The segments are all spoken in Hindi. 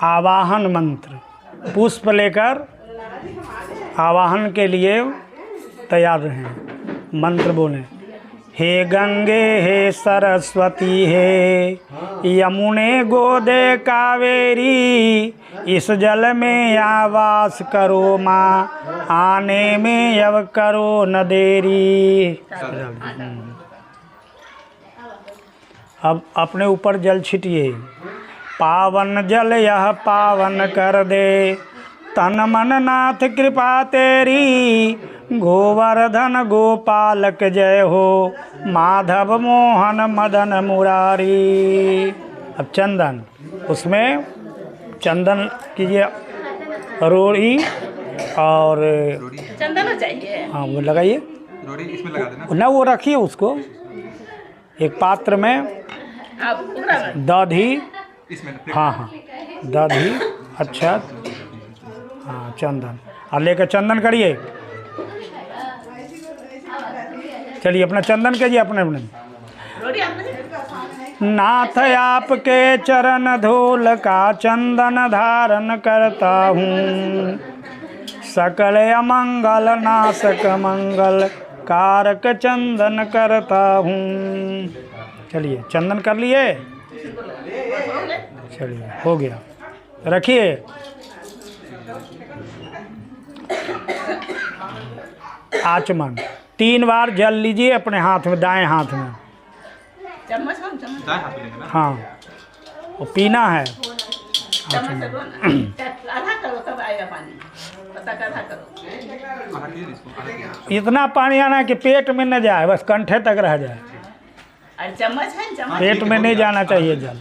आवाहन मंत्र, पुष्प लेकर आवाहन के लिए तैयार रहें। मंत्र बोलें। हे गंगे हे सरस्वती हे यमुने गोदे कावेरी, इस जल में आवास करो माँ, आने में अब करो न देरी। अब अपने ऊपर जल छिटिए। पावन जल यह पावन कर दे, तन मन नाथ कृपा तेरी, गोवर्धन गोपालक जय हो, माधव मोहन मदन मुरारी। अब चंदन, उसमें चंदन कीजिए, रोड़ी और चंदन चाहिए। हाँ वो लगाइए, रोड़ी इसमें लगा देना ना वो रखिए उसको एक पात्र में। दधी, हाँ हाँ दधी, अच्छा हाँ चंदन, और लेकर चंदन करिए। चलिए अपना चंदन कीजिए अपने अपने। नाथ आपके चरण धूल का चंदन धारण करता हूँ, सकल अमंगल नाशक मंगल कारक चंदन करता हूँ। चलिए चंदन कर लिए, चलिए हो गया, रखिए। आचमन 3 बार जल लीजिए अपने हाथ में, दाएं हाथ में। दाएं हाथ में लेंगे ना? हाँ वो पीना है। इतना पानी आना कि पेट में न जाए, बस कंठे तक रह जाए। पेट में नहीं जाना चाहिए जल।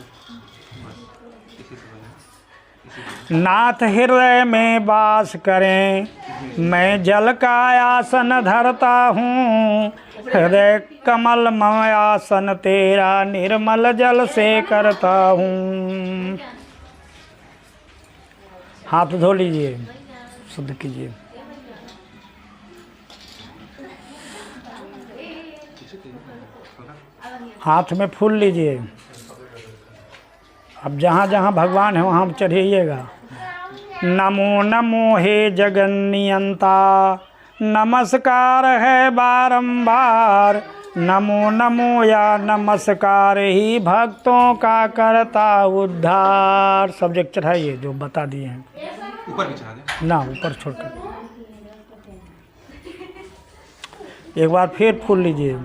नाथ हृदय में वास करें, मैं जल का आसन धरता हूँ, हृदय कमल मय आसन तेरा, निर्मल जल से करता हूँ। हाथ धो लीजिए, शुद्ध कीजिए। हाथ में फूल लीजिए। अब जहाँ जहाँ भगवान है वहाँ चढ़ाइएगा। नमो नमो हे जगन्नियंता, नमस्कार है बारंबार, नमो नमो या नमस्कार ही भक्तों का करता उद्धार। सब्जेक्ट चढ़ाइए जो बता दिए हैं, ऊपर भी चढ़ा दें ना ऊपर छोड़कर। एक बार फिर फूल लीजिए।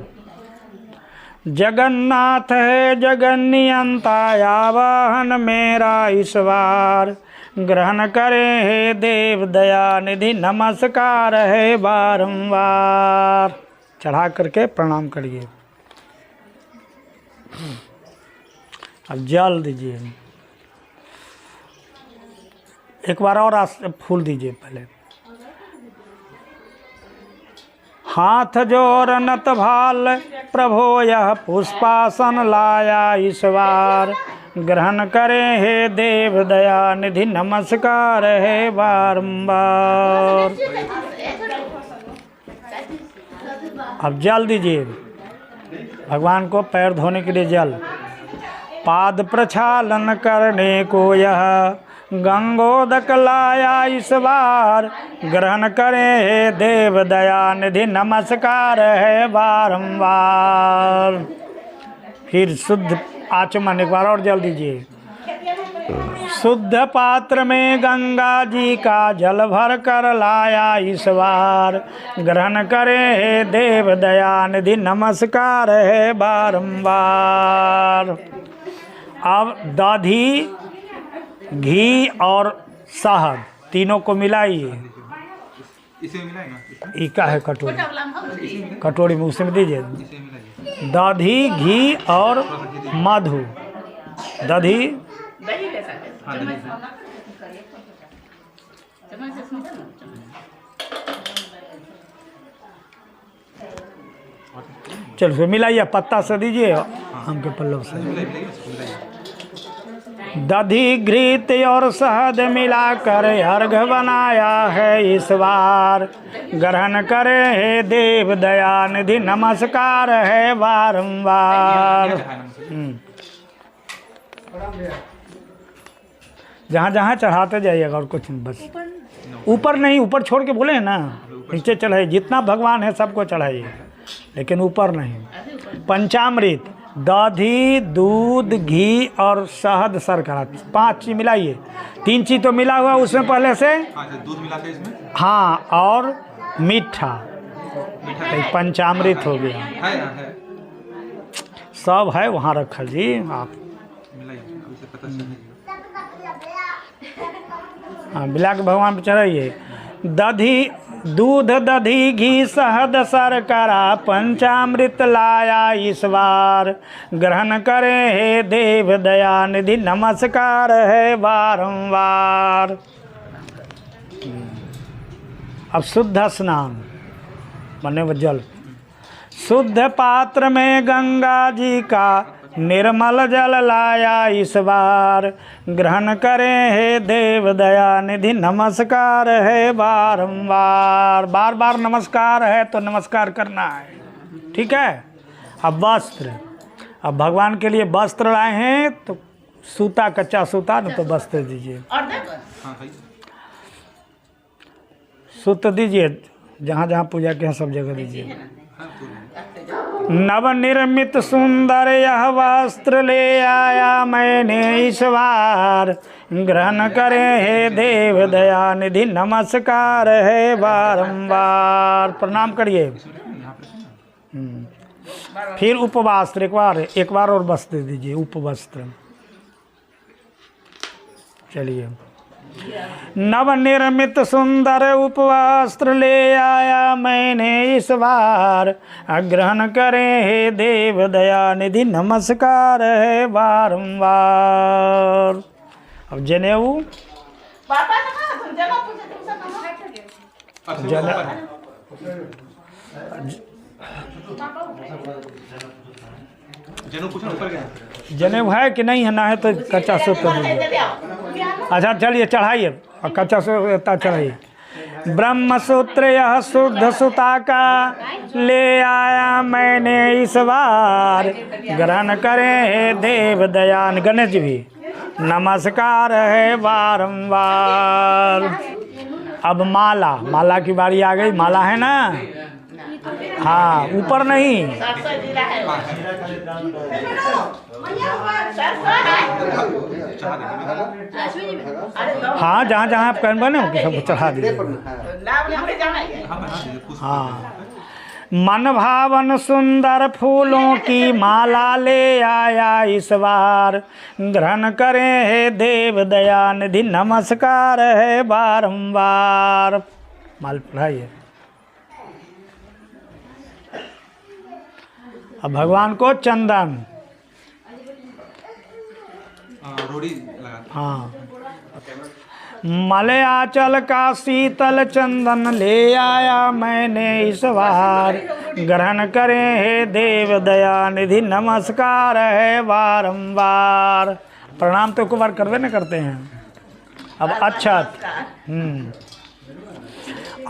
जगन्नाथ है जगन्नियंता, आवाहन मेरा ईश्वर, ग्रहण करे हे देव दया निधि, नमस्कार है बारंबार। चढ़ा करके प्रणाम करिए। अब जल दीजिए। एक बार और फूल दीजिए पहले। हाथ जोड़ नत भाल प्रभो यह पुष्पासन लाया ईश्वर, ग्रहण करे हे देव दया निधि, नमस्कार है बारंबार। अब जल दीजिए भगवान को, पैर धोने के लिए जल। पाद प्रक्षालन करने को यह गंगोदक लाया ईश्वर, ग्रहण करें हे देव दया निधि, नमस्कार है बारंबार। फिर शुद्ध आचमन एक बार और जल दीजिए। शुद्ध पात्र में गंगा जी का जल भर कर लाया ईश्वर, ग्रहण करें हे देव दया निधि, नमस्कार है बारंबार। अब दही, घी और शहद तीनों को मिलाइए। इसे मिलाएगा, ये क्या है कटोरी, कटोरी में उसमें दीजिए। इसे मिलाइए। दही, घी और मधु। दही, हाँ दही। चलो फिर मिलाइए, पत्ता से दीजिए, आम के पल्लव से। दधी, घृत और शहद मिलाकर अर्घ बनाया है इस बार, ग्रहण करे हे देव दया निधि, नमस्कार है बारंबार। जहाँ जहाँ चढ़ाते जाइएगा और कुछ नहीं, बस ऊपर नहीं, ऊपर छोड़ के बोले हैं ना, नीचे चढ़ाइए, जितना भगवान है सबको चढ़ाइए, लेकिन ऊपर नहीं। पंचामृत दही, दूध, घी और शहद, शर्करा, 5 चीज़ मिलाइए। 3 चीज़ तो मिला हुआ उसमें पहले से, दूध मिलाते हैं इसमें, हाँ, और मीठा, तो पंचामृत हो गया। है सब है वहाँ रखा जी, आप मिलाइए, अभी से पता चलेगा। हाँ, मिला के भगवान पे चढ़ाइए। दधी, दूध, दधी, घी, शहद, शर्करा, पंचामृत लाया इस बार, ग्रहण करे हे देव दयानिधि, नमस्कार है बारंबार। अब शुद्ध स्नान बने वो जल, शुद्ध पात्र में गंगा जी का निर्मल जल लाया इस बार, ग्रहण करें हे देव दयानिधि, नमस्कार है बारंबार। बार बार नमस्कार है तो नमस्कार करना है, ठीक है। अब वस्त्र, अब भगवान के लिए वस्त्र लाए हैं तो सूता, कच्चा सूता, न तो वस्त्र दीजिए, और देखो हाँ भाई, सूत्र दीजिए, जहाँ जहाँ पूजा के हैं सब जगह दीजिए। नवनिर्मित सुंदर यह वस्त्र ले आया मैंने इस बार, ग्रहण करें हे देव दयानिधि, नमस्कार है बारंबार। प्रणाम करिए। फिर उपवस्त्र, एक बार और वस्त्र दीजिए, उपवस्त्र। चलिए, नवनिर्मित सुंदर उपवस्त्र ले आया मैंने इस बार, ग्रहण करें हे देव दयानिधि, नमस्कार है बारंबार। अब जनेऊ, पापा ना तुम जमा पूछे तुम सब जनेऊ पूछना ऊपर गया, जनेऊ है कि नहीं है, ना है तो कच्चा सूत्र दीजिए। अच्छा चलिए चढ़ाइए, और कच्चा सूत्र चढ़ाइए। ब्रह्म सूत्र यह शुद्ध सुता का ले आया मैंने इस बार, ग्रहण करें हे देव दयान, गणेश जी भी नमस्कार है बारंबार। अब माला, माला की बारी आ गई, माला है ना, हाँ, ऊपर नहीं, सरसों जीरा है चढ़ा देंगे। हाँ, जहाँ जहाँ आप कहने बने सब चढ़ा दीजिए। नाम हमरे जाना है। हाँ, मन भावन सुंदर फूलों की माला ले आया इस बार, ग्रहण करें हे देव दयानिधि, नमस्कार है बारंबार। माल पढ़ाइए। अब भगवान को चंदन, रोड़ी लगा, हाँ, मलयाचल का शीतल चंदन ले आया मैंने इस बार, ग्रहण करें हे देव दयानिधि, नमस्कार है बारंबार। प्रणाम तो कुमार करवे न करते हैं। अब अक्षत,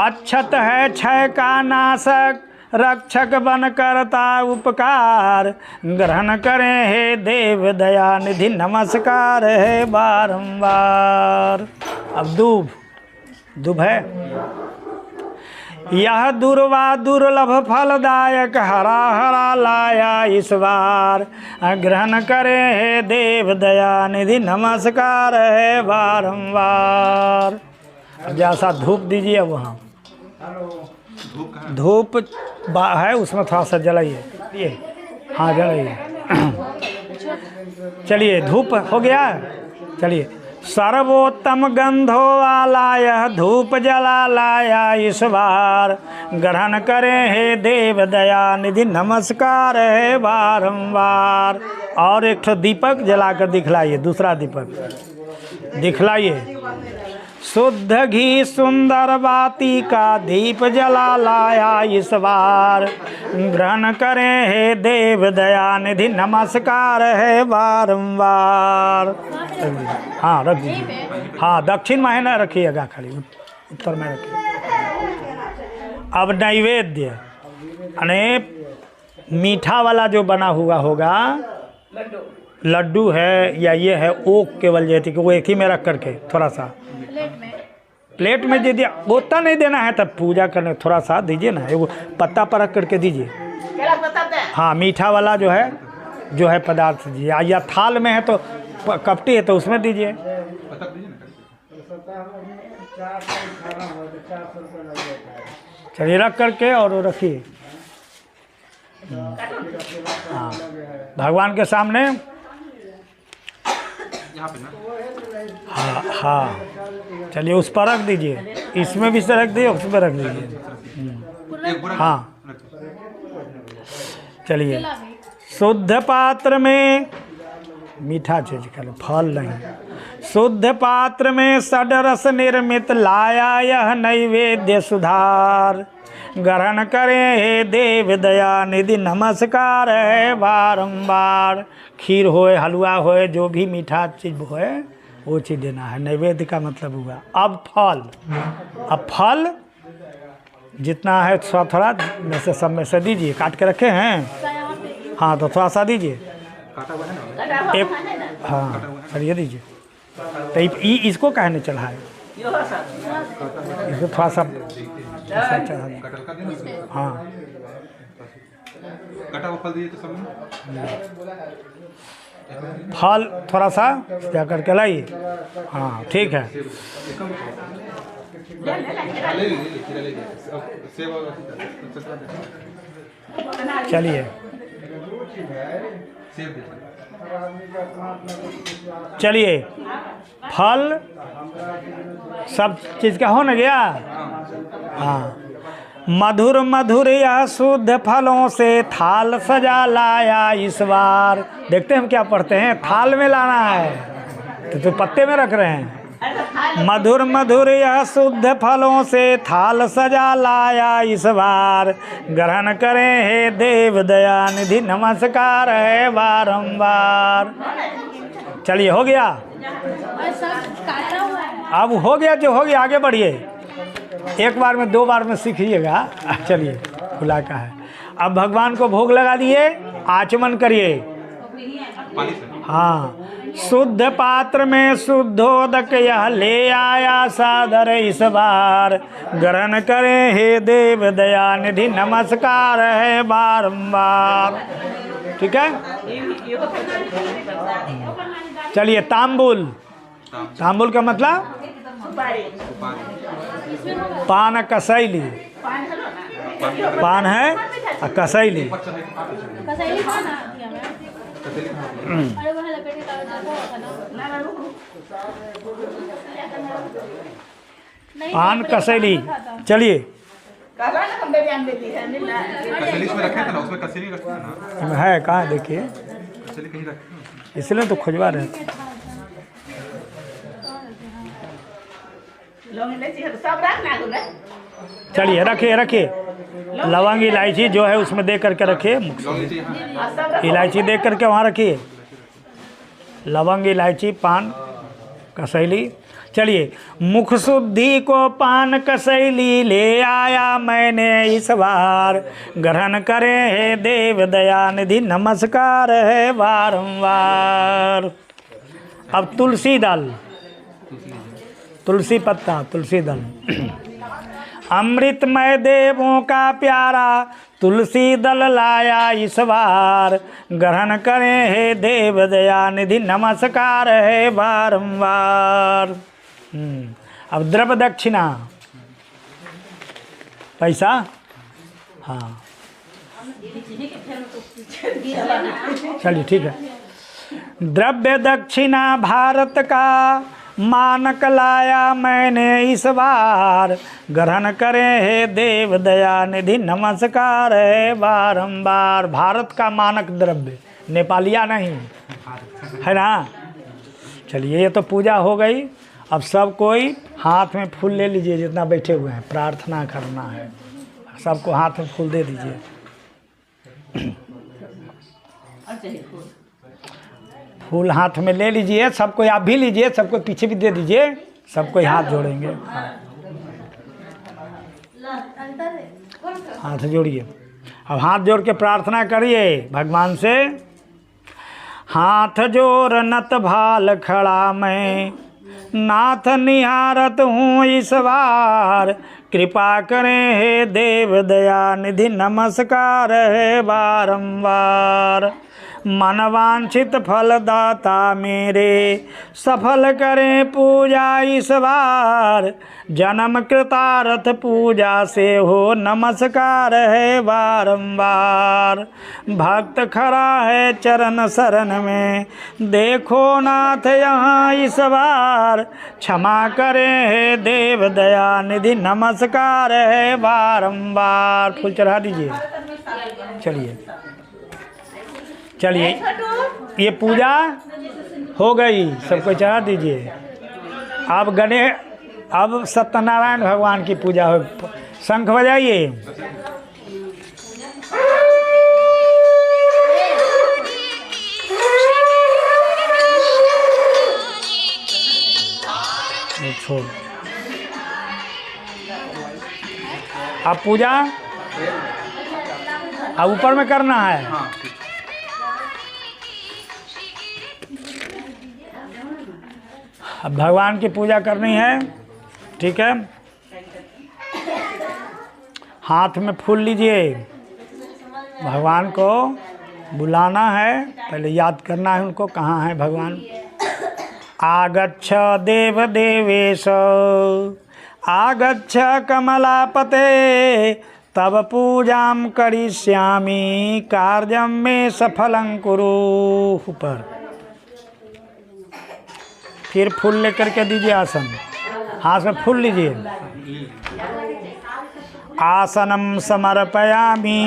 अक्षत है क्षय का नाशक, रक्षक बन करता उपकार, ग्रहण करें हे देव दयानिधि, नमस्कार है बारंबार। अब दूब, दूब है, यह दुर्वा दुर्लभ फलदायक हरा हरा लाया इस बार, ग्रहण करें हे देव दयानिधि, नमस्कार है बारंबार। अब जैसा धूप दीजिए वहाँ, धूप है उसमें थोड़ा सा जलाइए, ये हाँ जलाइए। चलिए धूप हो गया, चलिए। सर्वोत्तम गंधो वाला यह धूप जला लाया इस बार, ग्रहण करें हे देव दयानिधि, नमस्कार है बारंबार। और एक ठो दीपक जलाकर दिखलाइए, दूसरा दीपक दिखलाइए। शुद्ध घी सुंदर बाती का दीप जला लाया इस बार, ग्रहण करें हे देव दयानिधि, नमस्कार है बारंबार। हाँ रख दीजिए, हाँ दक्षिण में है ना, रखिएगा खाली, उत्तर में रखिए। अब नैवेद्य, यानी मीठा वाला जो बना हुआ होगा, लड्डू है या ये है, वो केवल जैसे कि वो एक ही में रख करके थोड़ा सा प्लेट में दे दिया, उतना नहीं देना है, तब पूजा करने थोड़ा सा दीजिए ना, एगो पत्ता पर रख करके दीजिए। केला बताते हैं। हाँ, मीठा वाला जो है पदार्थ दीजिए, या थाल में है तो कपटी है तो उसमें दीजिए। पता दीजिए ना। चलिए रख करके और वो रखिए। हाँ, भगवान के सामने। यहाँ पे ना। हाँ हाँ, चलिए उस पर रख दीजिए, इसमें भी से रख दीजिए, उस पर रख दीजिए। एक बुरा हाँ, चलिए शुद्ध पात्र में मीठा चीज कर, फल नहीं, शुद्ध पात्र में षडरस निर्मित लाया यह नैवेद्य सुधार, ग्रहण करें हे देव दया निधि नमस्कार है बारंबार। खीर होए, हलवा होए, जो भी मीठा चीज होए वो चीज़ देना है। नैवेद्य का मतलब हुआ। अब फल जितना है थोड़ा थोड़ा में से सब में से दीजिए। काट के रखे हैं, हाँ तो थोड़ा सा दीजिए। काटा हुआ है ना। कटा हुआ एक, है ना। हाँ चलिए दीजिए। तो इसको कहने चढ़ा है, यो सब इसको थोड़ा सा ऐसा चढ़ा दीजिए। कटहल का देना। हाँ, कटा हुआ फल दीजिए तो सब में। फल थोड़ा सा क्या करके लाइए। हाँ ठीक है। ले लीजिए, खीरा ले लीजिए। सेब और चलिए सेब दीजिए। चलिए, फल सब चीज़ का हो न गया। हाँ, मधुर मधुर या शुद्ध फलों से थाल सजा लाया इस बार। देखते हैं हम क्या पढ़ते हैं। थाल में लाना है तो पत्ते में रख रहे हैं। मधुर मधुर या शुद्ध फलों से थाल सजा लाया इस बार, ग्रहण करें हे देव दया निधि नमस्कार है बारंबार। चलिए हो गया, अब हो गया जो हो गया, आगे बढ़िए। एक बार में 2 बार में सीखिएगा। चलिए खुला का है। अब भगवान को भोग लगा दिए, आचमन करिए। हाँ, शुद्ध पात्र में शुद्धोदक यह ले आया सादर इस बार, ग्रहण करें हे देव दया निधि नमस्कार है बारंबार। ठीक है। चलिए तांबुल। तांबुल का मतलब पान कसैली। पान है और कसैली। पान कसैली। चलिए कसेली इसमें रखे थे ना, उसमें कसेली रखते हैं ना। है कहाँ देखिए, कसेली कहीं रखते हैं। इसलिए तो खोजवा रहे थे। सब रखना है। चलिए रखिए रखिए। लवंग इलायची जो है उसमें दे करके रखिए। इलायची दे करके वहाँ रखिए। लवंग इलायची पान कसैली। चलिए, मुख शुद्धि को पान कसैली ले आया मैंने इस बार, ग्रहण करें हे देव दया निधि नमस्कार है बारंबार। अब तुलसी दल, तुलसी पत्ता, तुलसी दल। अमृतमय देवों का प्यारा तुलसी दल लाया इस बार, ग्रहण करें हे देव दया निधि नमस्कार है बारंबार। अब द्रव्य दक्षिणा, पैसा। हाँ चलिए ठीक है। द्रव्य दक्षिणा भारत का मानक लाया मैंने इस बार, ग्रहण करें हे देव दया निधि नमस्कार है बारंबार। भारत का मानक द्रव्य, नेपालिया नहीं है ना। चलिए ये तो पूजा हो गई। अब सब कोई हाथ में फूल ले लीजिए, जितना बैठे हुए हैं प्रार्थना करना है। सबको हाथ में फूल दे दीजिए। फूल हाथ में ले लीजिए, सबको आप भी लीजिए, सबको पीछे भी दे दीजिए। सबको हाथ जोड़ेंगे। हाथ जोड़िए। अब हाथ जोड़ के प्रार्थना करिए भगवान से। हाथ जोर नत भाल खड़ा मैं, नाथ निहारत हूँ इस बार। कृपा करें हे देव दया निधि, नमस्कार है बारंबार। मन वांछित फल दाता मेरे, सफल करें पूजा इस बार। जन्म कृतार्थ पूजा से हो, नमस्कार है बारंबार। भक्त खड़ा है चरण शरण में, देखो नाथ यहाँ इस बार। क्षमा करें हे देव दया निधि, नमस्कार है बारंबार। फूल चढ़ा दीजिए। चलिए चलिए, ये पूजा हो गई, सबको चढ़ा दीजिए। अब सत्यनारायण भगवान की पूजा हो। शंख बजाइए। छोड़। अब पूजा अब ऊपर में करना है। अब भगवान की पूजा करनी है, ठीक है। हाथ में फूल लीजिए। भगवान को बुलाना है, पहले याद करना है उनको, कहाँ है भगवान। आगच्छ देव देवेश, आगच्छ कमलापते, तब पूजाम करिष्यामि, कार्यम में सफलं कुरु। ऊपर फिर फूल लेकर के दीजिए आसन। हाथ में फूल लीजिए। आसनम समर्पयामि,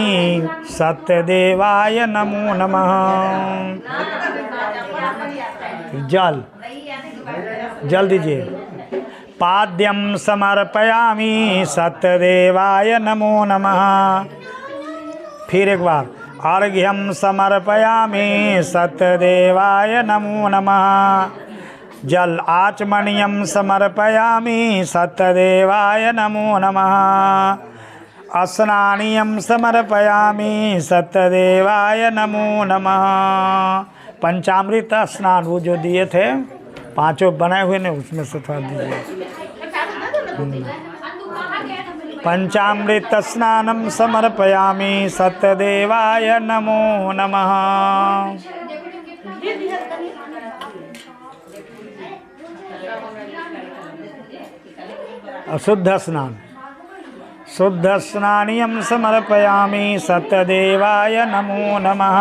सत्यदेवाय नमो नमः। जल दीजिए। पाद्यम समर्पयामि, सत्यदेवाय नमो नमः। फिर एक बार। अर्घ्यम समर्पयामि, सत्यदेवाय नमो नमः। जल आचमनीयम समर्पयामि, सत्यदेवाय नमो नमः। स्नानीयम समर्पयामि, सत्यदेवाय नमो नमः। पंचामृत स्नान वो जो दिए थे, पांचों बनाए हुए ने, उसमें से थोड़ा दीजिए। पंचामृत स्नानम समर्पयामि, सत्यदेवाय नमो नमः। शुद्ध स्नान। शुद्ध स्नानियम समर्पयामि, सत्यदेवाय नमो नमः।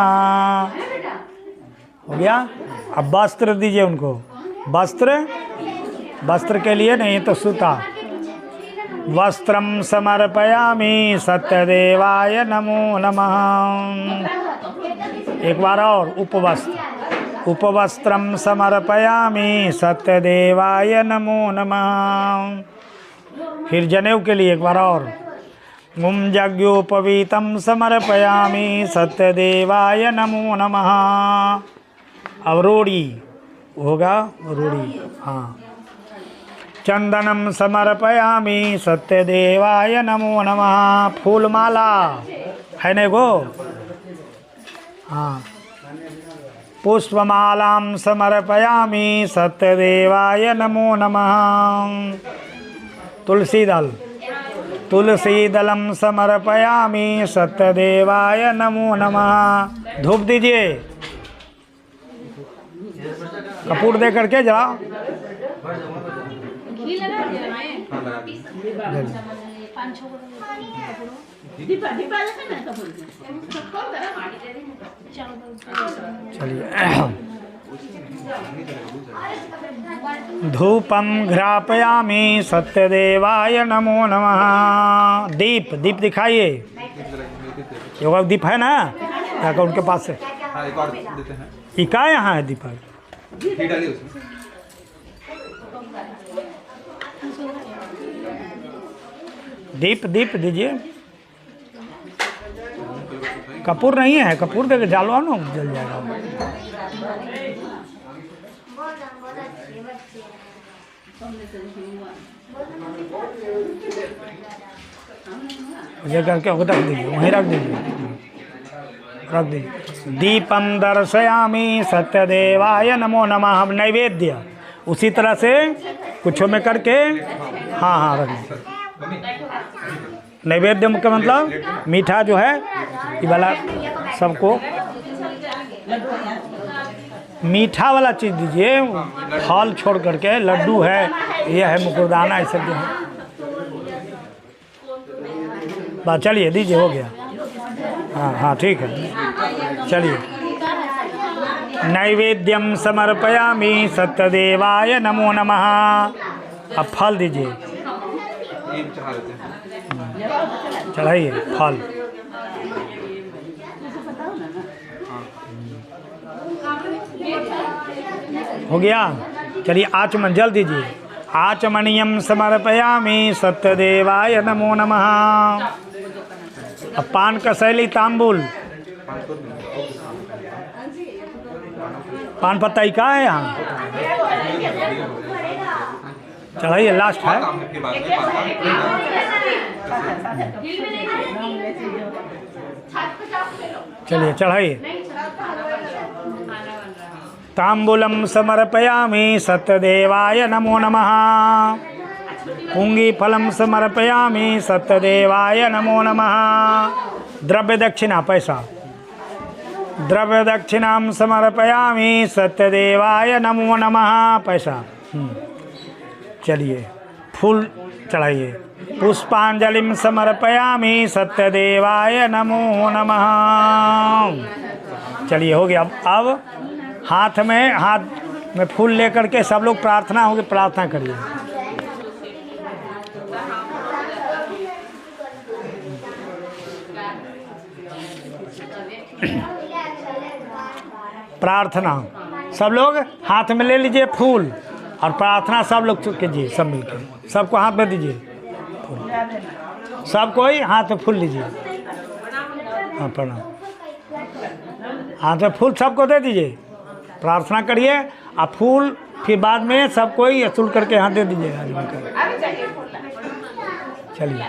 हो गया। अब वस्त्र दीजिए उनको। वस्त्र के लिए नहीं तो सूता। वस्त्रम समर्पयामि, सत्यदेवाय नमो नमः। एक बार और। उपवस्त्रम समर्पयामि, सत्यदेवाय नमो नमः। फिर जनेऊ के लिए एक बार और। यज्ञोपवीतम समर्पयामि, सत्यदेवाय नमो नमः। अब रोड़ी होगा, रोड़ी। हाँ। चंदनम समर्पयामि, सत्यदेवाय नमो नमः। फूलमाला है ने गो। हाँ। पुष्पमालां समर्पयामि, सत्यदेवाय नमो नमः। तुलसी दलम समर्पयामि, सत्यदेवाय नमो नमः। धूप दीजिए। कपूर दे करके जाओ। चलिए। धूपम घ्रापयामि, सत्यदेवाय नमो नमः। दीप दिखाइए। योगा दीप है ना, क्या उनके पास है? एक और देते हैं। इका यहाँ है दीपक। घी डालिए उसमें। दीप दीजिए। कपूर नहीं है, कपूर देके डालो ना, जल जाएगा। ये करके रख दीजिए, वहीं रख दीजिए। रख दी। दीपम दर्शयामी सत्यदेवाय नमो नमः। हम नैवेद्य उसी तरह से कुछों में करके हाँ हाँ रख दी। नैवेद्य का मतलब मीठा जो है ये वाला सबको मीठा वाला चीज़ दीजिए, फल छोड़ करके। लड्डू है, ये है मुकुरदाना, ये सब जो है। बस चलिए दीजिए, हो गया। हाँ हाँ ठीक है, चलिए। नैवेद्यम समर्पयामि सत्यदेवाय नमो नमः। अब फल दीजिए, चढ़ाइए फल। हो गया। चलिए आचमन जल दीजिए। आचमनीयम समर्पयामि सत्यदेवाय नमो नमः। अब पान का शैली तांबुल, पान पत्ता ही का है यहाँ, चढ़ाइए, लास्ट है। चलिए चढ़ाइए। तांबूलम समर्पयामि सत्यदेवाय नमो नमः। पुंगी फलम समर्पयामि सत्यदेवाय नमो नमः। द्रव्य दक्षिणा पैसा। द्रव्य दक्षिणां समर्पयामि सत्यदेवाय नमो नमः। पैसा। चलिए फूल चढ़ाइए। पुष्पांजलिं समर्पयामि सत्यदेवाय नमो नमः। चलिए हो गया। अब हाथ में फूल लेकर के सब लोग प्रार्थना होगी, प्रार्थना करिए। प्रार्थना सब लोग हाथ में ले लीजिए फूल और प्रार्थना सब लोग कीजिए, सब मिलकर। सबको हाथ में दीजिए फूल, सब कोई हाथ में फूल लीजिए। हाँ प्रणाम। हाथ में फूल सबको दे दीजिए, प्रार्थना करिए। और फूल फिर बाद में सब कोई असूल करके हाथ दे दीजिए। चलिए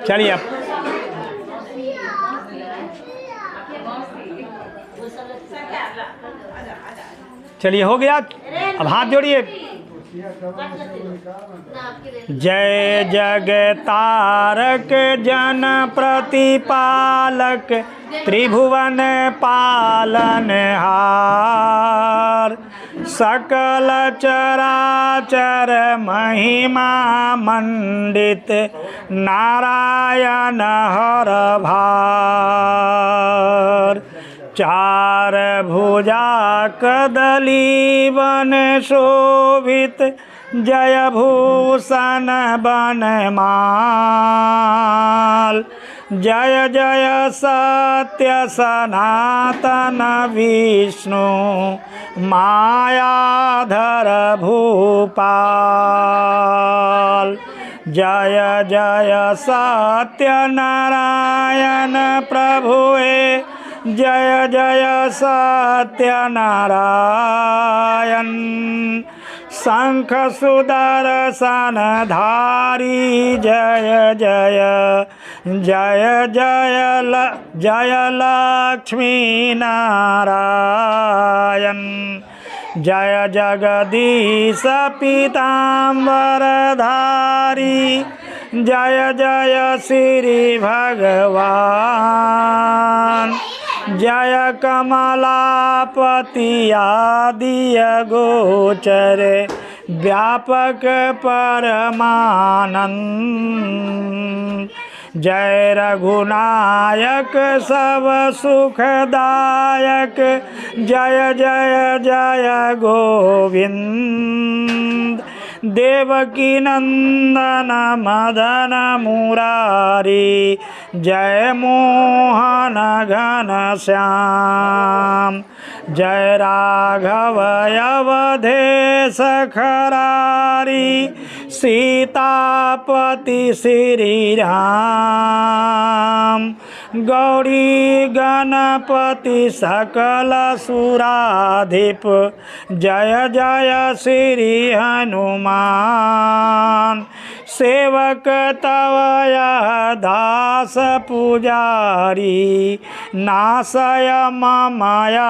चलिए अब चलिए हो गया। अब हाथ जोड़िए। जय जगतारक जन प्रतिपालक त्रिभुवन पालनहार सकल चराचर महिमा मंडित नारायण हर भार चार भुजा कदली वन शोभित जय भूषण बनमाल जय जय सत्य सनातन विष्णु मायाधर भूपाल जय जय सत्य नारायण प्रभुए जय जय सत्यनारायण शंख सुदर्शन धारी जय जय जय जय लक्ष्मी नारायण जय जगदीश पीताम्बरधारी जय जय श्री भगवान जय कमलापति आदिय गोचर व्यापक परमानंद जय रघुनायक सब सुखदायक जय जय जय गोविंद देवकी नंदन मदन मुरारी जय मोहन घन श्याम जय राघव अवधेश खरारी सीतापति श्री राम गौरी गणपति सकल सुराधिप जय जय श्री हनुमान सेवक तव यह दास पुजारी, नासय माया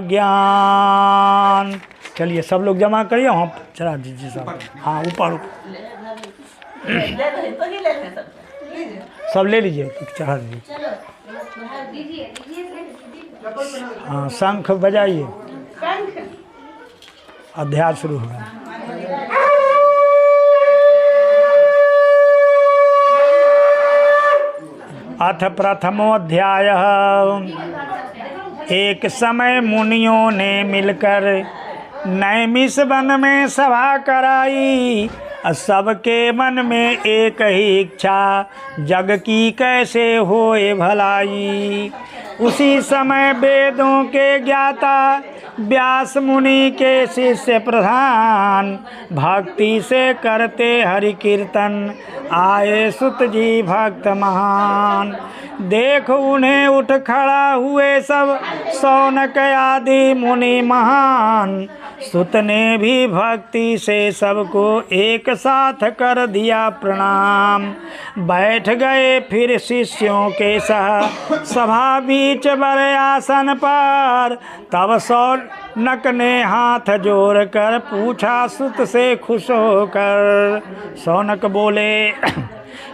ज्ञान। चलिए सब लोग जमा करिए, वहाँ चढ़ा दीजिए सब। हाँ ऊपर सब ले लीजिए, चढ़ा दीजिए। हाँ शंख बजाइए, अध्याय शुरू होगा। अथ प्रथमोध्याय। एक समय मुनियों ने मिलकर नैमिष वन में सभा कराई। सबके मन में एक ही इच्छा, जग की कैसे होए भलाई। उसी समय वेदों के ज्ञाता व्यास मुनि के शिष्य प्रधान, भक्ति से करते हरि कीर्तन, आए सुत जी भक्त महान। देख उन्हें उठ खड़ा हुए सब शौनक आदि मुनि महान। सुत ने भी भक्ति से सबको एक साथ कर दिया प्रणाम। बैठ गए फिर शिष्यों के सह सभा बीच बड़े आसन पर। तब शौनक ने हाथ जोड़ कर पूछा सुत से खुश होकर। शौनक बोले,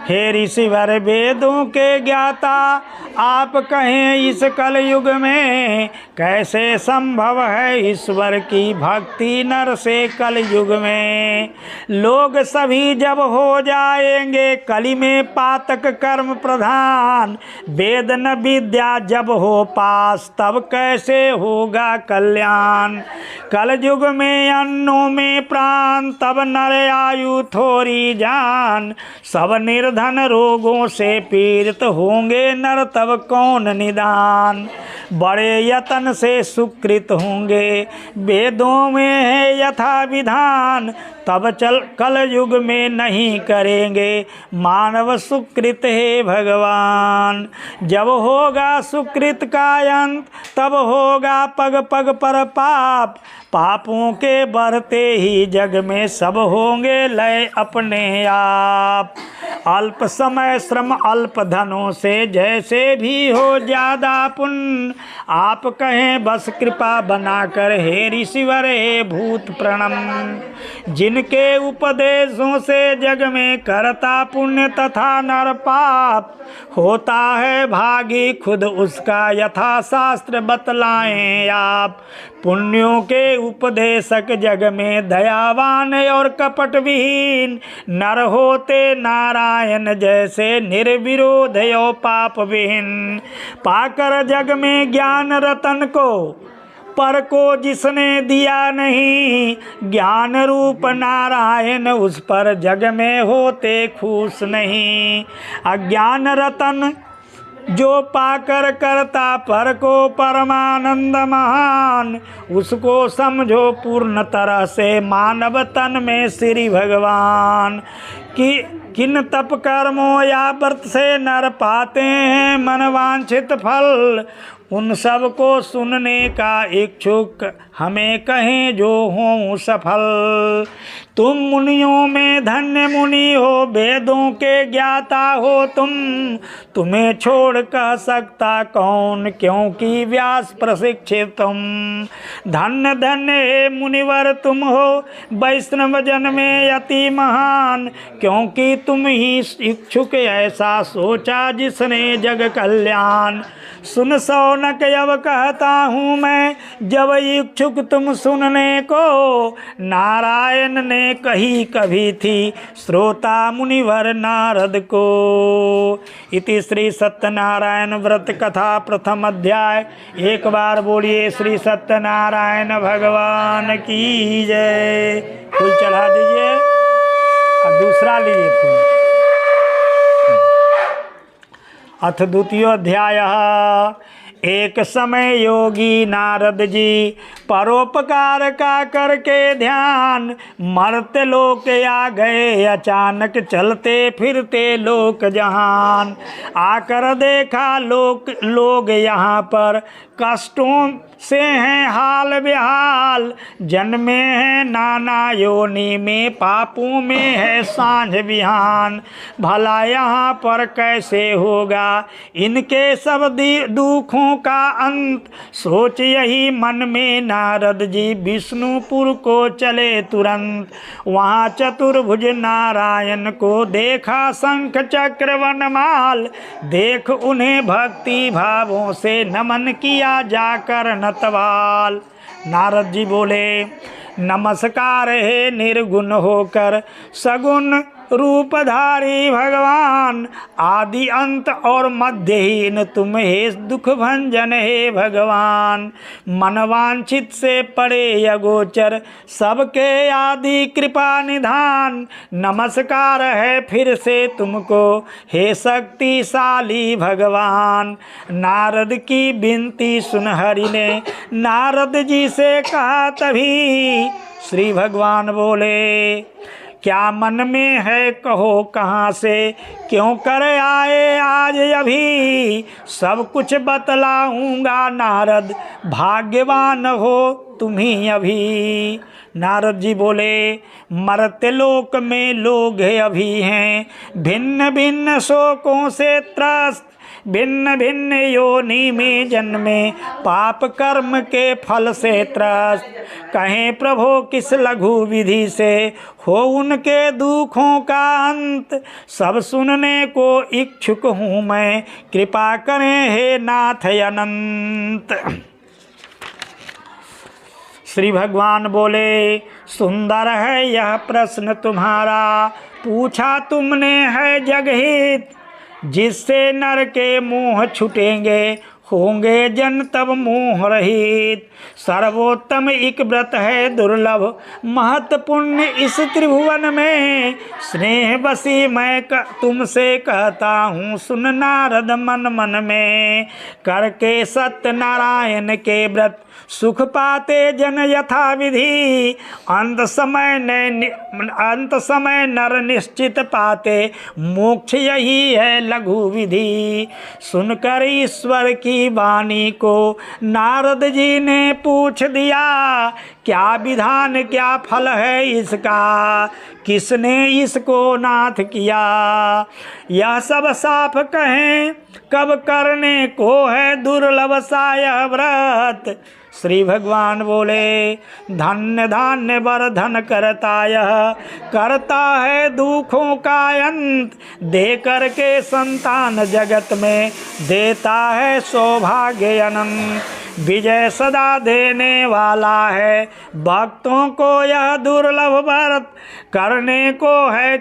हे ऋषिवर वेदों के ज्ञाता, आप कहें इस कल युग में कैसे संभव है ईश्वर की भक्ति नर से कल युग में। लोग सभी जब हो जाएंगे कली में पातक कर्म प्रधान। वेद न विद्या जब हो पास तब कैसे होगा कल्याण। कल युग में अन्नों में प्राण तब नर आयु थोड़ी जान। सब निर्धन रोगों से पीड़ित होंगे नर तब कौन निदान। बड़े यतन से सुकृत होंगे वेदों में है यथा विधान। तब चल कल युग में नहीं करेंगे मानव सुकृत हे भगवान। जब होगा सुकृत का अंत तब होगा पग पग पर पाप। पापों के बढ़ते ही जग में सब होंगे लय अपने आप। अल्प समय श्रम अल्प धनों से जैसे भी हो ज्यादा पुण्य। आप कहें बस कृपा बनाकर हे ऋषिवर हे भूत प्रणम। जिनके उपदेशों से जग में करता पुण्य तथा नर पाप। होता है भागी खुद उसका यथा शास्त्र बतलाएं आप। पुण्यों के उपदेशक जग में दयावान और कपट विहीन। नर होते नारायण जैसे निर्विरोध और पाप विहीन। पाकर जग में ज्ञान रतन को पर को जिसने दिया नहीं। ज्ञान रूप नारायण उस पर जग में होते खुश नहीं। अज्ञान रतन जो पाकर करता पर को परमानंद महान। उसको समझो पूर्ण तरह से मानव तन में श्री भगवान। कि किन तप कर्मों या व्रत से नर पाते हैं मनवांछित फल। उन सब को सुनने का इच्छुक हमें कहें जो हों सफल। तुम मुनियों में धन्य मुनि हो वेदों के ज्ञाता हो तुम। तुम्हें छोड़ कह सकता कौन क्योंकि व्यास प्रशिक्षित तुम। धन्य धन्य मुनिवर तुम हो वैष्णव जन में अति महान। क्योंकि तुम ही इच्छुक ऐसा सोचा जिसने जग कल्याण। सुन शौनक अब कहता हूँ मैं जब इच्छुक तुम सुनने को। नारायण ने कही कभी थी श्रोता मुनिवर नारद को। इति श्री सत्यनारायण व्रत कथा प्रथम अध्याय। एक बार बोलिए श्री सत्यनारायण भगवान की जय। फूल चढ़ा दीजिए और दूसरा लीजिए फूल। अथ द्वितीयोध्याय। एक समय योगी नारद जी परोपकार का करके ध्यान, मरते लोक आ गए अचानक, चलते फिरते लोक जहान। आकर देखा लोग यहाँ पर कष्टों से हैं हाल बेहाल, जन्मे हैं नाना योनि में, पापों में है सांझ बिहान। भला यहाँ पर कैसे होगा इनके सब दुखों का अंत, सोच यही मन में नारद जी विष्णुपुर को चले तुरंत। वहाँ चतुर्भुज नारायण को देखा शंख चक्र वनमाल, देख उन्हें भक्ति भावों से नमन किया जाकर नतवाल। नारद जी बोले नमस्कार हे निर्गुण होकर सगुण रूपधारी भगवान, आदि अंत और मध्यहीन तुम हे दुख भंजन हे भगवान। मनवांछित से पड़े अगोचर सबके आदि कृपा निधान, नमस्कार है फिर से तुमको हे शक्तिशाली भगवान। नारद की विनती सुन हरि ने नारद जी से कहा तभी, श्री भगवान बोले क्या मन में है कहो कहाँ से, क्यों कर आए आज अभी, सब कुछ बतलाऊंगा नारद, भाग्यवान हो तुम्ही अभी। नारद जी बोले मरते लोक में लोग अभी हैं, भिन्न भिन्न शोकों से त्रस्त, भिन्न भिन्न योनि में जन्मे, पाप कर्म के फल से त्रस्त। कहें प्रभु किस लघु विधि से हो उनके दुखों का अंत, सब सुनने को इच्छुक हूँ मैं, कृपा करें हे नाथ अनंत। श्री भगवान बोले सुंदर है यह प्रश्न तुम्हारा, पूछा तुमने है जगहित, जिससे नर के मोह छूटेंगे, होंगे जन तब मोह रहित। सर्वोत्तम एक व्रत है दुर्लभ महत्वपूर्ण इस त्रिभुवन में, स्नेह बसी मैं तुमसे कहता हूँ सुन नारद मन मन में। करके सत्य नारायण के व्रत सुख पाते जन यथा विधि, अंत समय नर निश्चित पाते, मोक्ष यही है लघु विधि। सुनकर ईश्वर की वाणी को नारद जी ने पूछ दिया, क्या विधान क्या फल है इसका, किसने इसको नाथ किया। यह सब साफ कहें कब करने को है दुर्लभ सा यह व्रत। श्री भगवान बोले धन्य धान्य वर धन करता यह, करता है दुखों का अंत, दे करके संतान जगत में देता है सौभाग्य अनंत। विजय सदा देने वाला है भक्तों को यह दुर्लभ व्रत, करने को है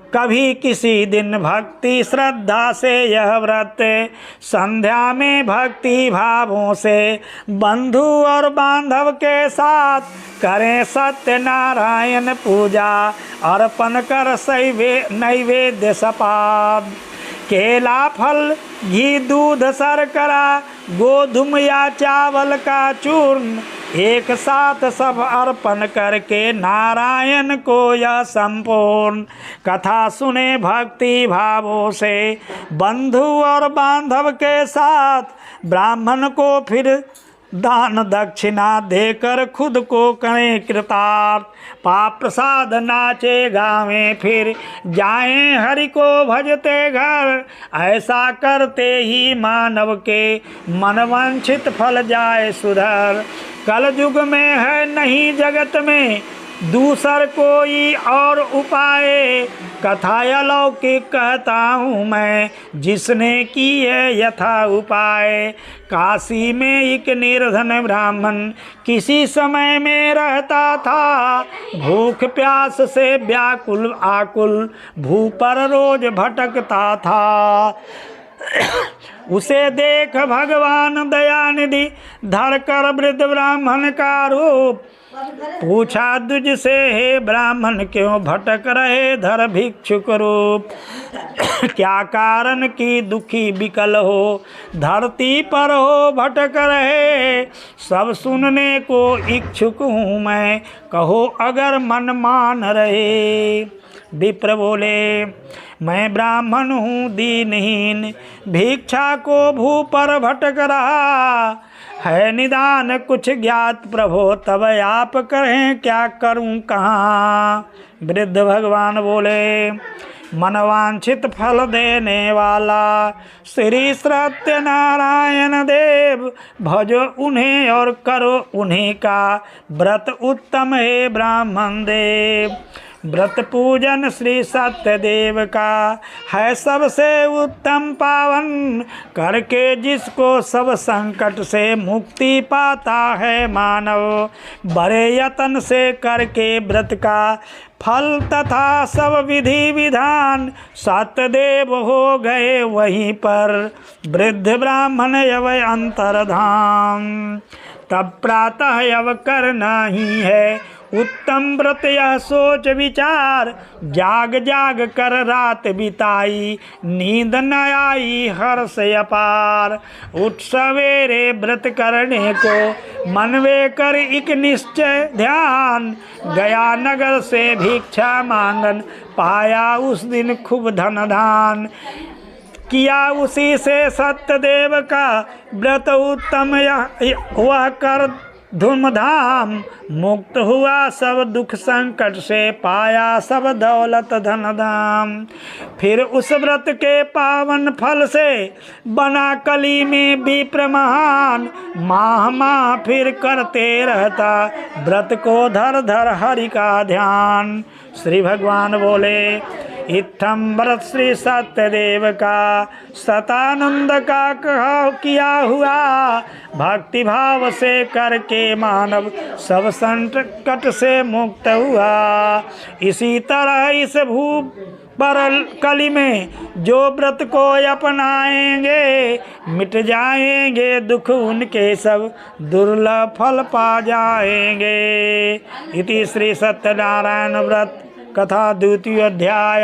कभी किसी दिन भक्ति श्रद्धा से यह व्रत। संध्या में भक्ति भावों से बंधु और बांधव के साथ, करें सत्य नारायण पूजा, अर्पण कर नैवेद्य सपाद। केला फल घी दूध शर्करा गोधुम या चावल का चूर्ण, एक साथ सब अर्पण करके नारायण को यह संपूर्ण। कथा सुने भक्ति भावों से बंधु और बांधव के साथ, ब्राह्मण को फिर दान दक्षिणा देकर खुद को करें कृतार्थ। पाप प्रसाद नाचे गावें फिर जाएं हरि को भजते घर, ऐसा करते ही मानव के मनवांछित फल जाए सुधर। कल युग में है नहीं जगत में दूसर कोई और उपाय, कथा अलौकिक कहता हूँ मैं जिसने की है यथा उपाय। काशी में एक निर्धन ब्राह्मण किसी समय में रहता था, भूख प्यास से व्याकुल आकुल भू पर रोज भटकता था। उसे देख भगवान दयानिधि धर कर वृद्ध ब्राह्मण का रूप, पूछा द्विज से, हे ब्राह्मण क्यों भटक रहे धर भिक्षुक रूप। क्या कारण की दुखी विकल हो, धरती पर हो भटक रहे। सब सुनने को इच्छुक हूँ मैं, कहो अगर मन मान रहे। विप्र बोले, मैं ब्राह्मण हूँ दीनहीन, भिक्षा को भू पर भटक रहा है निदान कुछ ज्ञात प्रभो, तब आप कहें क्या करूं कहाँ। वृद्ध भगवान बोले, मनवांछित फल देने वाला श्री सत्यनारायण देव, भजो उन्हें और करो उन्हीं का व्रत उत्तम है ब्राह्मण देव। व्रत पूजन श्री सत्यदेव का है सबसे उत्तम पावन, करके जिसको सब संकट से मुक्ति पाता है मानव। बड़े यत्न से करके व्रत का फल तथा सब विधि विधान, सत्यदेव हो गए वहीं पर वृद्ध ब्राह्मण यव अंतर्धाम। तब प्रातः यव करना ही है उत्तम व्रत यह सोच विचार, जाग जाग कर रात बिताई नींद न आई हर्ष अपार। उठ सवेरे व्रत करने को मनवे कर एक निश्चय ध्यान, गया नगर से भिक्षा मांगन पाया उस दिन खूब धन धान। किया उसी से सत्यदेव का व्रत उत्तम वह कर धूमधाम, मुक्त हुआ सब दुख संकट से पाया सब दौलत धन धाम। फिर उस व्रत के पावन फल से बना कली में विप्र महान, माह माह फिर करते रहता व्रत को धर धर हरि का ध्यान। श्री भगवान बोले, इत्थम व्रत श्री सत्यदेव का सतानंद का कहा किया हुआ, भक्ति भाव से करके मानव सब संकट से मुक्त हुआ। इसी तरह इस भू पर कली में जो व्रत को अपनाएंगे, मिट जाएंगे दुख उनके सब दुर्लभ फल पा जाएंगे। इति श्री सत्यनारायण व्रत कथा द्वितीय अध्याय।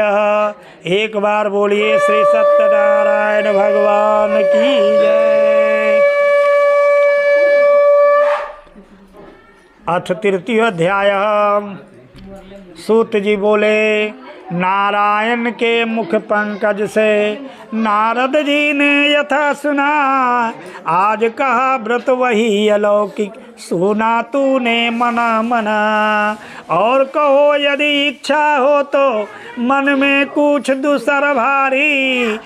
एक बार बोलिए श्री सत्यनारायण भगवान की जय। अथ तृतीय अध्याय। सूत जी बोले, नारायण के मुख पंकज से नारद जी ने यथा सुना, आज कहा व्रत वही अलौकिक सुना तूने मना मना। और कहो यदि इच्छा हो तो मन में कुछ दूसर भारी,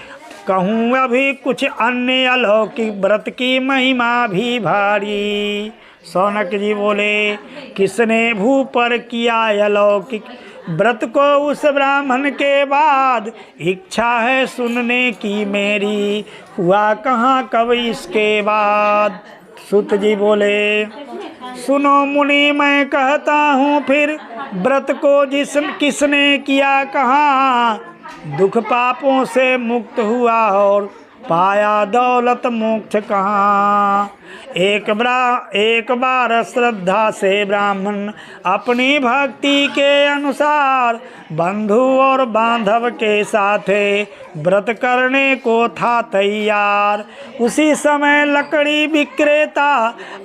कहूँ अभी कुछ अन्य अलौकिक व्रत की महिमा भी भारी। सौनक जी बोले, किसने भू पर किया अलौकिक व्रत को उस ब्राह्मण के बाद, इच्छा है सुनने की मेरी, हुआ कहाँ कब इसके बाद। सुत जी बोले, सुनो मुनि मैं कहता हूँ फिर, व्रत को किसने किया कहाँ, दुख पापों से मुक्त हुआ और पाया दौलत मोक्ष कहाँ। एक बार श्रद्धा से ब्राह्मण अपनी भक्ति के अनुसार बंधु और बांधव के साथ व्रत करने को था तैयार। उसी समय लकड़ी विक्रेता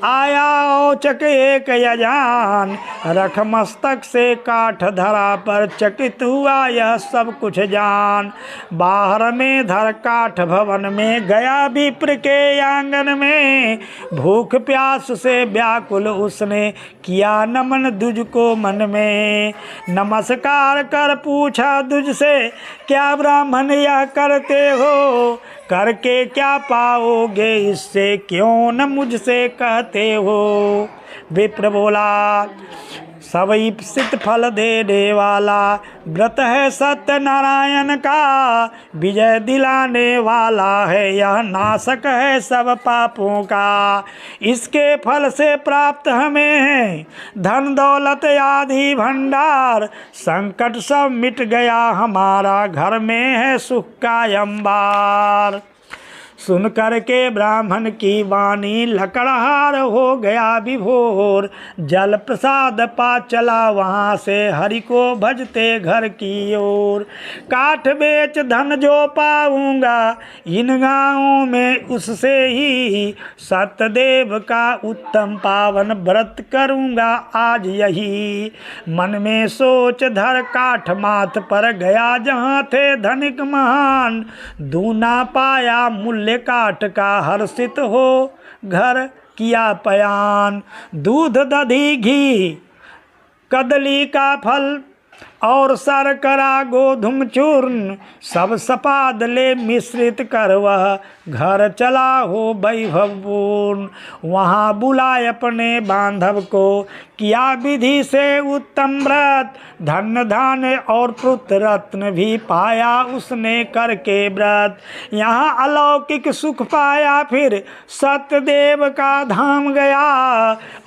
आया औचक एक यजान, रख मस्तक से काठ धरा पर चकित हुआ यह सब कुछ जान। बाहर में धर काठ भवन में गया विप्र के आंगन में, भूख प्यास से व्याकुल उसने किया नमन दुज को मन में। नमस्कार कर पूछा दुज से, क्या ब्राह्मण यह करते हो, करके क्या पाओगे इससे, क्यों न मुझसे कहते हो। विप्र बोला, सब ईप्सित फल देने वाला व्रत है सत्यनारायण का, विजय दिलाने वाला है यह, नाशक है सब पापों का। इसके फल से प्राप्त हमें है धन दौलत आदि भंडार, संकट सब मिट गया हमारा, घर में है सुख का अंबार। सुन कर के ब्राह्मण की वाणी लकड़हार हो गया विभोर। जल प्रसाद पा चला वहाँ से हरि को भजते घर की ओर। काठ बेच धन जो पाऊंगा इन गाँवों में उससे ही, सत्यदेव का उत्तम पावन व्रत करूंगा आज यही। मन में सोच धर काठ माथ पर गया जहाँ थे धनिक महान। दूना पाया मूल्य काठ का हर्षित हो घर किया पयान। दूध दधी घी कदली का फल और शर्करा गोधुम चूर्ण सब सपाद ले मिश्रित कर वह घर चला हो वैभवपूर्ण। वहाँ बुलाए अपने बांधव को किया विधि से उत्तम व्रत। धन धान्य और पुत्र रत्न भी पाया उसने करके व्रत। यहाँ अलौकिक सुख पाया फिर सत्यदेव का धाम गया।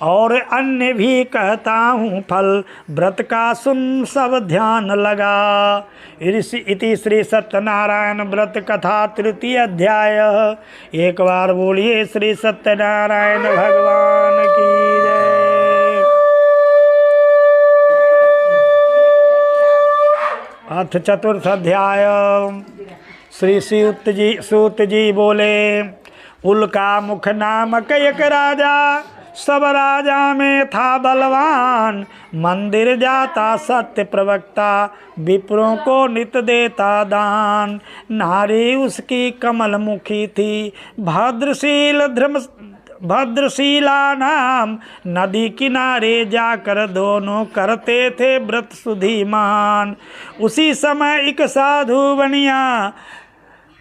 और अन्य भी कहता हूँ फल व्रत का सुन सब ध्यान लगा। इति श्री सत्यनारायण व्रत कथा तृतीय अध्याय। एक बार बोलिए श्री सत्यनारायण भगवान की जय। अथ चतुर्थ अध्याय। श्री सूत जी बोले, उल्का मुख नामक एक राजा सब राजा में था बलवान। मंदिर जाता सत्य प्रवक्ता विप्रों को नित देता दान। नारी उसकी कमल मुखी थी भद्रशीला नाम। नदी किनारे जाकर दोनों करते थे व्रत सुधीमान। उसी समय एक साधु बनिया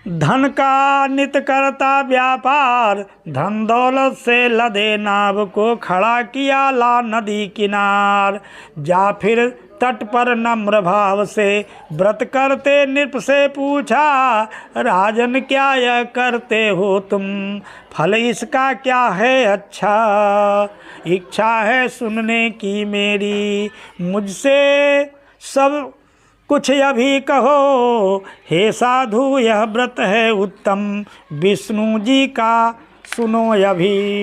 धन का नित करता व्यापार। धन दौलत से लदे नाव को खड़ा किया ला नदी किनार। जा फिर तट पर नम्र भाव से व्रत करते नृप से पूछा, राजन क्या यह करते हो तुम, फल इसका क्या है अच्छा। इच्छा है सुनने की मेरी, मुझसे सब कुछ अभी कहो। हे साधु यह व्रत है उत्तम, विष्णु जी का सुनो अभी।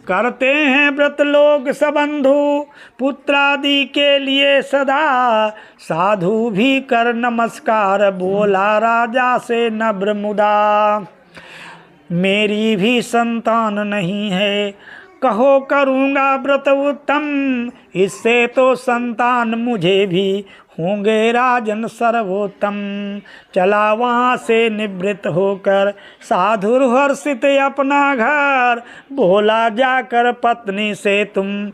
करते हैं व्रत लोग सबंधु पुत्रादि के लिए सदा। साधु भी कर नमस्कार बोला राजा से नम्र मुदा। मेरी भी संतान नहीं है कहो करूँगा व्रत उत्तम। इससे तो संतान मुझे भी होंगे राजन सर्वोत्तम। चला वहाँ से निवृत्त होकर साधु हर्षित अपना घर। बोला जाकर पत्नी से तुम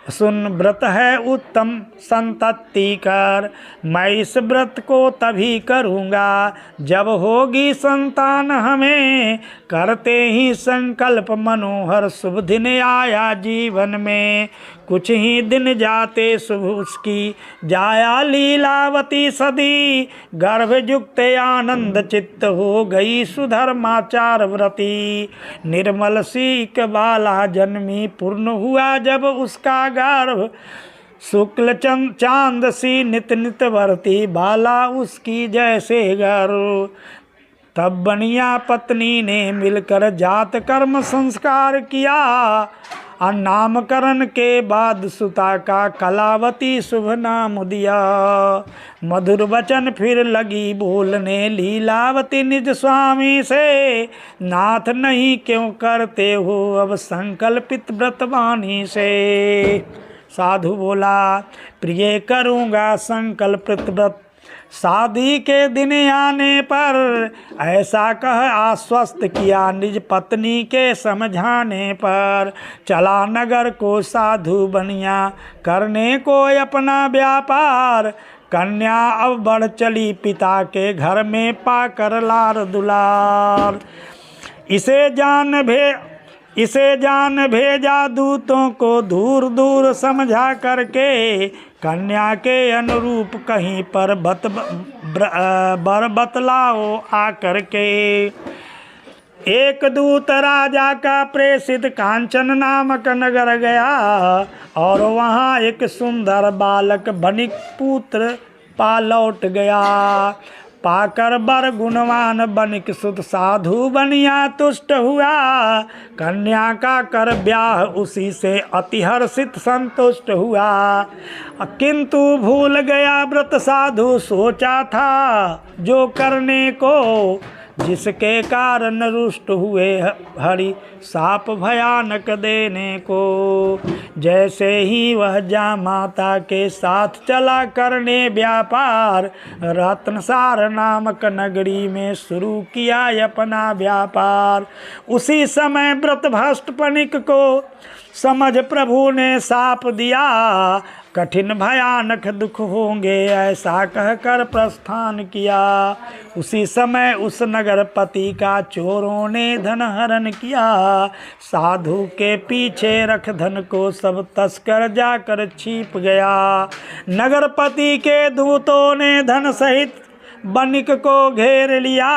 सुन व्रत है उत्तम संतति कर। मैं इस व्रत को तभी करूँगा जब होगी संतान हमें। करते ही संकल्प मनोहर शुभ दिन आया जीवन में। कुछ ही दिन जाते शुभ उसकी जाया लीलावती सदी। गर्भयुक्त आनंद चित्त हो गई सुधर्माचार व्रती। निर्मल सीक बाला जन्मी पूर्ण हुआ जब उसका गर्भ। शुक्ल चांद सी नित नित वर्ती बाला उसकी जैसे गर्भ। तब बनिया पत्नी ने मिलकर जात कर्म संस्कार किया। और नामकरण के बाद सुता का कलावती शुभ नाम दिया। मधुर वचन फिर लगी बोलने लीलावती निज स्वामी से। नाथ नहीं क्यों करते हो अब संकल्पित व्रतवाणी से। साधु बोला प्रिय करूँगा संकल्पित व्रत। शादी के दिन आने पर ऐसा कह आश्वस्त किया निज पत्नी के समझाने पर। चला नगर को साधु बनिया करने को अपना व्यापार। कन्या अब बढ़ चली पिता के घर में पाकर लार दुलार। इसे जान भेजा दूतों को दूर दूर समझा करके। कन्या के अनुरूप कहीं पर बर बतलाओ आकर के। एक दूत राजा का प्रेषित कांचन नामक नगर गया। और वहाँ एक सुंदर बालक बनिक पुत्र पा लौट गया। पाकर बर गुणवान बनिक सुत साधु बनिया तुष्ट हुआ। कन्या का कर ब्याह उसी से अति हर्षित संतुष्ट हुआ। किंतु भूल गया व्रत साधु सोचा था जो करने को, जिसके कारण रुष्ट हुए हरि साप भयानक देने को। जैसे ही वह जामाता के साथ चला करने व्यापार, रत्नसार नामक नगरी में शुरू किया अपना व्यापार। उसी समय व्रत भ्रष्ट पनिक को समझ प्रभु ने साप दिया। कठिन भयानक दुख होंगे ऐसा कहकर प्रस्थान किया। उसी समय उस नगरपति का चोरों ने धन हरण किया। साधु के पीछे रख धन को सब तस्कर जाकर छिप गया। नगरपति के दूतों ने धन सहित बनिक को घेर लिया।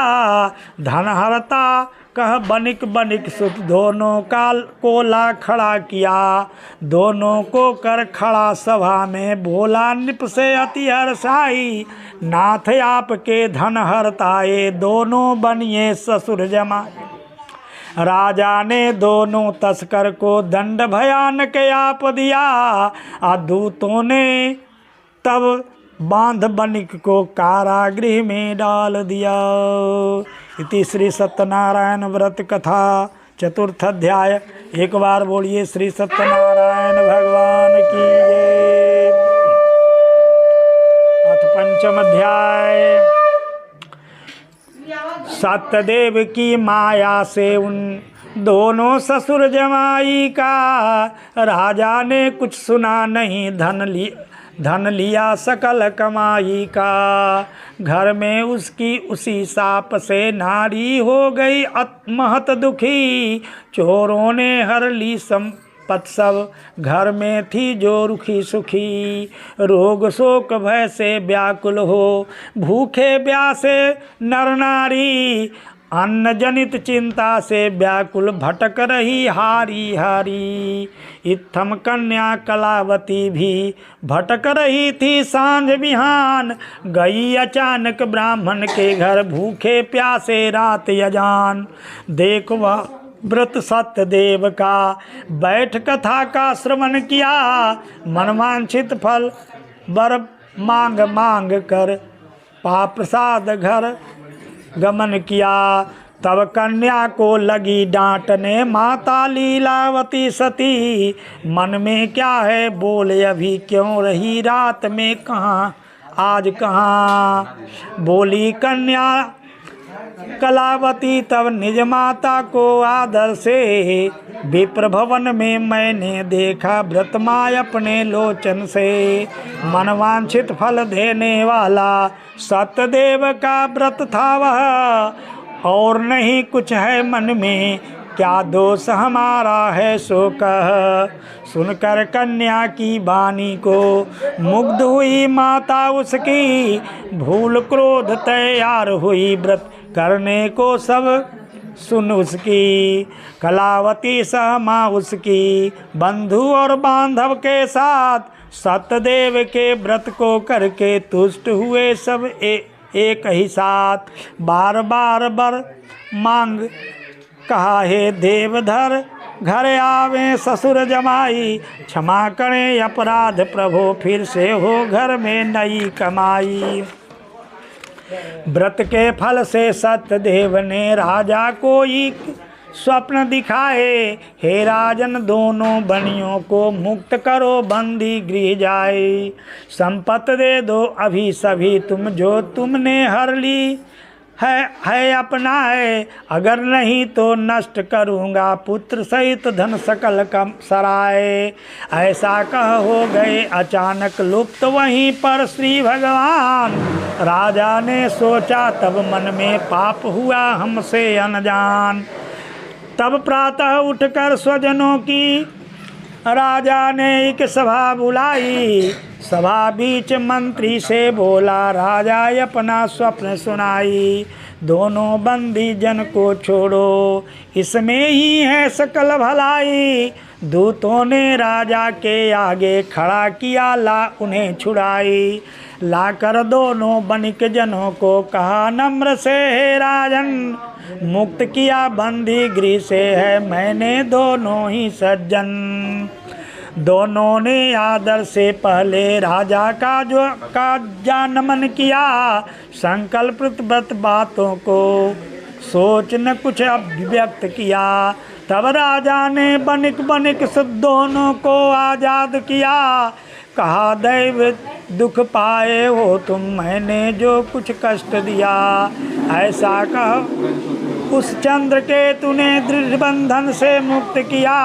धन हरता कह बनिक बनिक सुत दोनों का कोला खड़ा किया। दोनों को कर खड़ा सभा में बोला निप से अति हर्षाई। नाथ आपके धन हरताए दोनों बनिए ससुर जमा। राजा ने दोनों तस्कर को दंड भयानक आप दिया। दूतों ने तब बांध बनिक को कारागृह में डाल दिया। इति श्री सत्यनारायण व्रत कथा चतुर्थ अध्याय। एक बार बोलिए श्री सत्यनारायण भगवान की जय। अथ पंचम अध्याय। सत्यदेव की माया से उन दोनों ससुर जमाई का, राजा ने कुछ सुना नहीं धन लिया सकल कमाई का। घर में उसकी उसी साप से नारी हो गई महत दुखी। चोरों ने हर ली संपत सब, घर में थी जो रुखी सुखी। रोग शोक भय से व्याकुल हो, भूखे प्यासे नर नारी। अन्न जनित चिंता से व्याकुल भटक रही हारी हारी। इत्थम कन्या कलावती भी भटक रही थी सांझ बिहान। गई अचानक ब्राह्मण के घर भूखे प्यासे रात यजान। देख वह व्रत सत्यदेव का बैठ कथा का श्रवण किया। मनवांछित फल बर मांग मांग कर पाप्रसाद घर गमन किया। तब कन्या को लगी डांटने माता लीलावती सती। मन में क्या है बोले अभी क्यों रही रात में कहाँ आज कहाँ। बोली कन्या कलावती तब निज माता को आदर से। विप्र भवन में मैंने देखा व्रतमाय अपने लोचन से। मनवांछित फल देने वाला सत्यदेव का व्रत था वह, और नहीं कुछ है मन में क्या दोष हमारा है सो कह। सुनकर कन्या की वाणी को मुग्ध हुई माता उसकी। भूल क्रोध तैयार हुई व्रत करने को सब सुन उसकी। कलावती सहमा उसकी बंधु और बांधव के साथ। सत्यदेव के व्रत को करके तुष्ट हुए सब एक ही साथ। बार बार बर मांग कहा हे देवधर घर आवे ससुर जमाई। क्षमा करें अपराध प्रभु फिर से हो घर में नई कमाई। व्रत के फल से सत्यदेव ने राजा को एक स्वप्न दिखाए। हे राजन दोनों बनियों को मुक्त करो बंदी गृह जाए। संपत्ति दे दो अभी सभी तुम जो तुमने हर ली है अपना है। अगर नहीं तो नष्ट करूँगा पुत्र सहित धन सकल कम सराय। ऐसा कह हो गए अचानक लुप्त वहीं पर श्री भगवान। राजा ने सोचा तब मन में पाप हुआ हमसे अनजान। तब प्रातः उठकर स्वजनों की राजा ने एक सभा बुलाई। सभा बीच मंत्री से बोला राजा अपना स्वप्न सुनाई। दोनों बंदी जन को छोड़ो इसमें ही है सकल भलाई। दूतों ने राजा के आगे खड़ा किया, ला उन्हें छुड़ाई। लाकर दोनों बनिक जनों को कहा नम्र से, हे राजन मुक्त किया बंदी गृह से है मैंने दोनों ही सज्जन। दोनों ने आदर से पहले राजा का नमन किया, संकल्पित बातों को सोच न कुछ अभिव्यक्त किया। तब राजा ने बनिक दोनों को आजाद किया, कहा दैव दुख पाए हो तुम, मैंने जो कुछ कष्ट दिया। ऐसा कह उस चंद्रकेतु ने दृढ़ बंधन से मुक्त किया,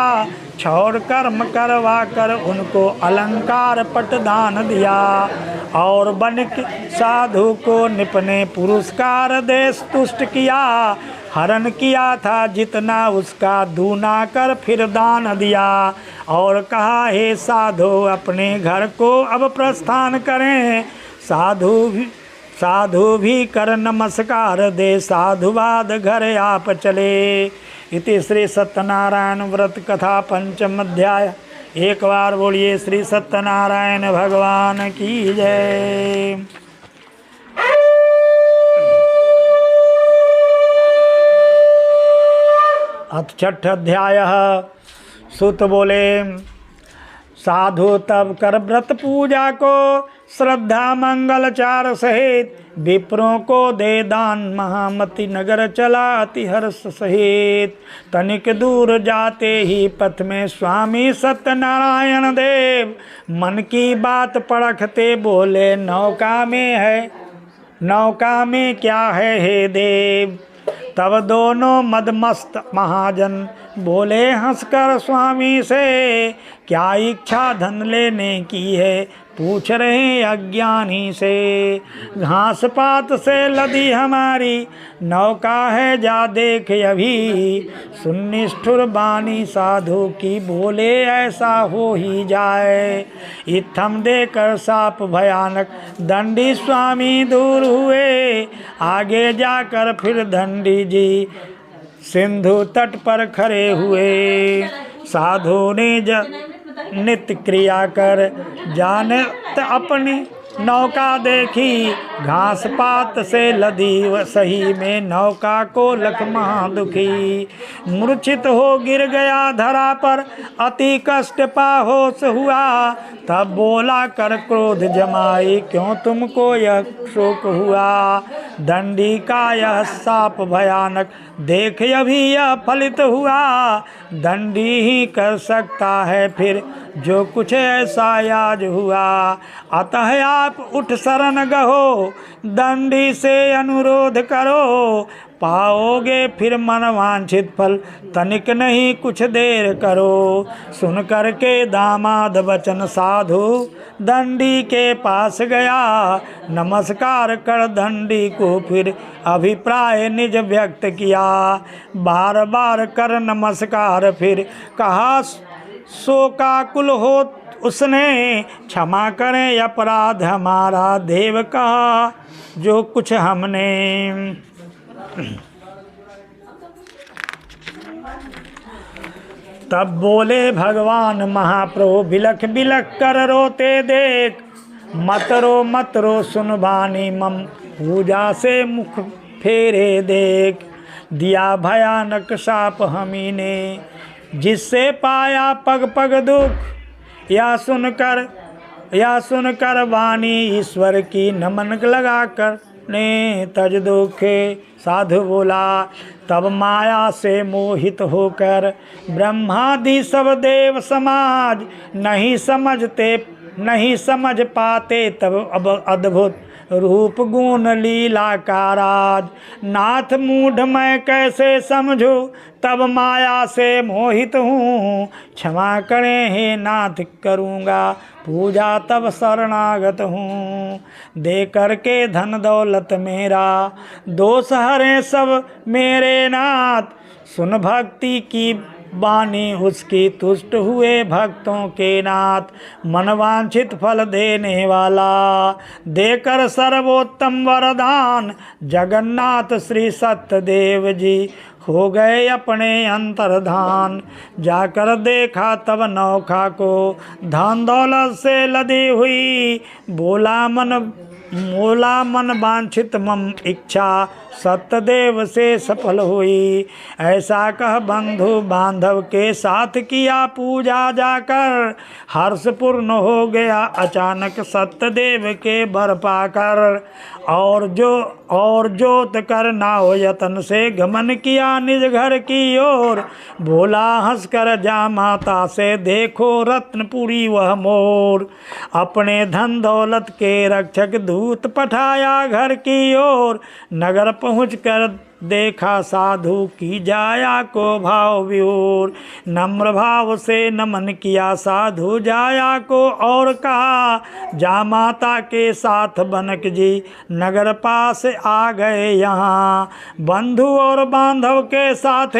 छौर कर्म करवा कर उनको अलंकार पटदान दिया। और बनिक साधु को निपने पुरस्कार दे तुष्ट किया, हरण किया था जितना उसका दूना कर फिर दान दिया। और कहा हे साधु अपने घर को अब प्रस्थान करें, साधु भी कर नमस्कार दे, साधुवाद घर आप चले। इति श्री सत्यनारायण व्रत कथा पंचम अध्याय। एक बार बोलिए श्री सत्यनारायण भगवान की जय। अथ छठ अध्याय। सुत बोले साधु तब कर व्रत पूजा को, श्रद्धा मंगल चार सहित, विप्रों को दे दान महामति नगर चला अति हर्ष सहित। तनिक दूर जाते ही पथ में स्वामी सत्यनारायण देव, मन की बात परखते बोले नौका में क्या है हे देव। तब दोनों मदमस्त महाजन बोले हंसकर स्वामी से, क्या इच्छा धन लेने की है पूछ रहे अज्ञानी से। घास पात से लदी हमारी नौका है जा देख अभी, सुनिष्ठुर बानी साधु की बोले ऐसा हो ही जाए। इत्थम देकर साप भयानक दंडी स्वामी दूर हुए, आगे जाकर फिर दंडी जी सिंधु तट पर खड़े हुए। साधु ने नित्य क्रिया कर जानत अपनी नौका देखी, घास पात से लदी सही में नौका को लख महा दुखी। मूर्छित हो गिर गया धरा पर अति कष्ट पाहोश हुआ, तब बोला कर क्रोध जमाई क्यों तुमको यह शोक हुआ। दंडी का यह साप भयानक देख अभी यह फलित हुआ, दंडी ही कर सकता है फिर जो कुछ ऐसा आज हुआ। अतः आप उठ शरण गहो, दंडी से अनुरोध करो, पाओगे फिर मनवांछित फल तनिक नहीं कुछ देर करो। सुन कर के दामाद वचन साधु दंडी के पास गया, नमस्कार कर दंडी को फिर अभिप्राय निज व्यक्त किया। बार बार कर नमस्कार फिर कहा शोकाकुल हो उसने, क्षमा करें अपराध हमारा देव का जो कुछ हमने। तब बोले भगवान महाप्रभु बिलख बिलख कर रोते देख, मत रो सुन बानी मम पूजा से मुख फेरे देख। दिया भयानक शाप हमी ने जिससे पाया पग पग दुख, या सुनकर वाणी ईश्वर की नमन लगा कर ने तज दुखे। साधु बोला तब माया से मोहित होकर ब्रह्मादि सब देव समाज नहीं समझ पाते तब अब अद्भुत रूप गुण लीला का राज। नाथ मूढ़ मैं कैसे समझूं तब माया से मोहित हूँ, क्षमा करें हे नाथ करूँगा पूजा तब शरणागत हूँ। दे करके धन दौलत मेरा दोष हरे सब मेरे नाथ, सुन भक्ति की बानी उसकी तुष्ट हुए भक्तों के नाथ। मनवांछित फल देने वाला देकर सर्वोत्तम वरदान, जगन्नाथ श्री सत्यदेव जी हो गए अपने अंतर्धान। जाकर देखा तब नौका को धन दौलत से लदी हुई, बोला मन वांछित मम इच्छा, सत्यदेव से सफल हुई। ऐसा कह बंधु बांधव के साथ किया पूजा जाकर, हर्षपूर्ण हो गया अचानक सत्यदेव के बर पाकर। और जोत कर नाव यतन से गमन किया निज घर की ओर, बोला हंसकर जा माता से देखो रत्नपुरी वह मोर। अपने धन दौलत के रक्षक दूत पठाया घर की ओर, नगर पहुँच कर देखा साधु की जाया को भाव विभोर। नम्र भाव से नमन किया साधु जाया को और कहा, जा माता के साथ बनक जी नगर पास आ गए यहाँ। बंधु और बांधव के साथ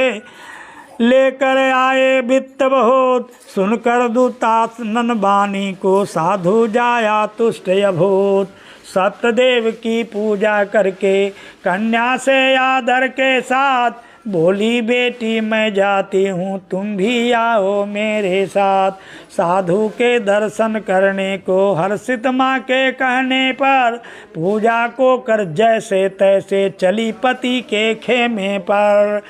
लेकर आए वित्त बहुत, सुनकर दुतानन बानी को साधु जाया तुष्ट अभूत। सत्यदेव की पूजा करके कन्या से आदर के साथ, बोली बेटी मैं जाती हूँ तुम भी आओ मेरे साथ। साधु के दर्शन करने को हर्षित माँ के कहने पर, पूजा को कर जैसे तैसे चली पति के खेमे पर।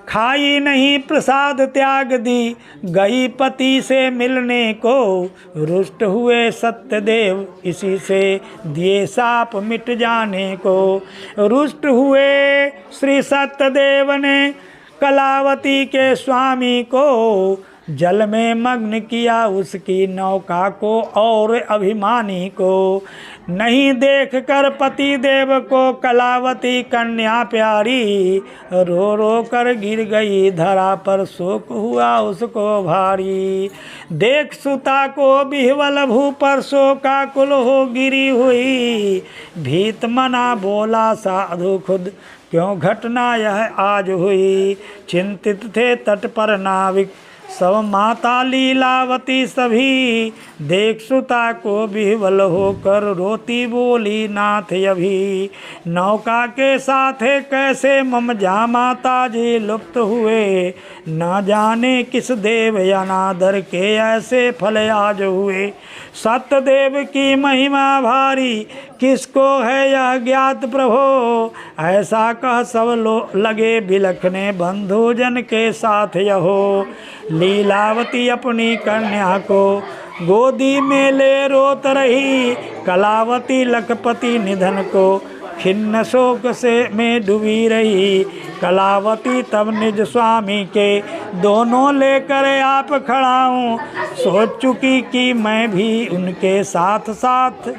खाई नहीं प्रसाद त्याग दी गई पति से मिलने को, रुष्ट हुए सत्यदेव इसी से दिए साप मिट जाने को। रुष्ट हुए श्री सत्यदेव ने कलावती के स्वामी को, जल में मग्न किया उसकी नौका को और अभिमानी को। नहीं देख कर पति देव को कलावती कन्या प्यारी, रो रो कर गिर गई धरा पर शोक हुआ उसको भारी। देख सुता को बिहवल भू पर शोकाकुल हो गिरी हुई, भीत मना बोला साधु खुद क्यों घटना यह आज हुई। चिंतित थे तट पर नाविक सब माता लीलावती सभी, देख सुता को विह्वल होकर रोती बोली नाथ अभी। नौका के साथ कैसे मम जा माता जी लुप्त हुए, न जाने किस देव अनादर के ऐसे फल आज हुए। सत्यदेव की महिमा भारी किसको है यह ज्ञात प्रभो, ऐसा कह सब लगे बिलखने बंधुजन के साथ यहो। लीलावती अपनी कन्या को गोदी में ले रोत रही, कलावती लखपति निधन को खिन्न शोक से में डूबी रही। कलावती तब निज स्वामी के दोनों लेकर आप खड़ा हूँ, सोच चुकी कि मैं भी उनके साथ साथ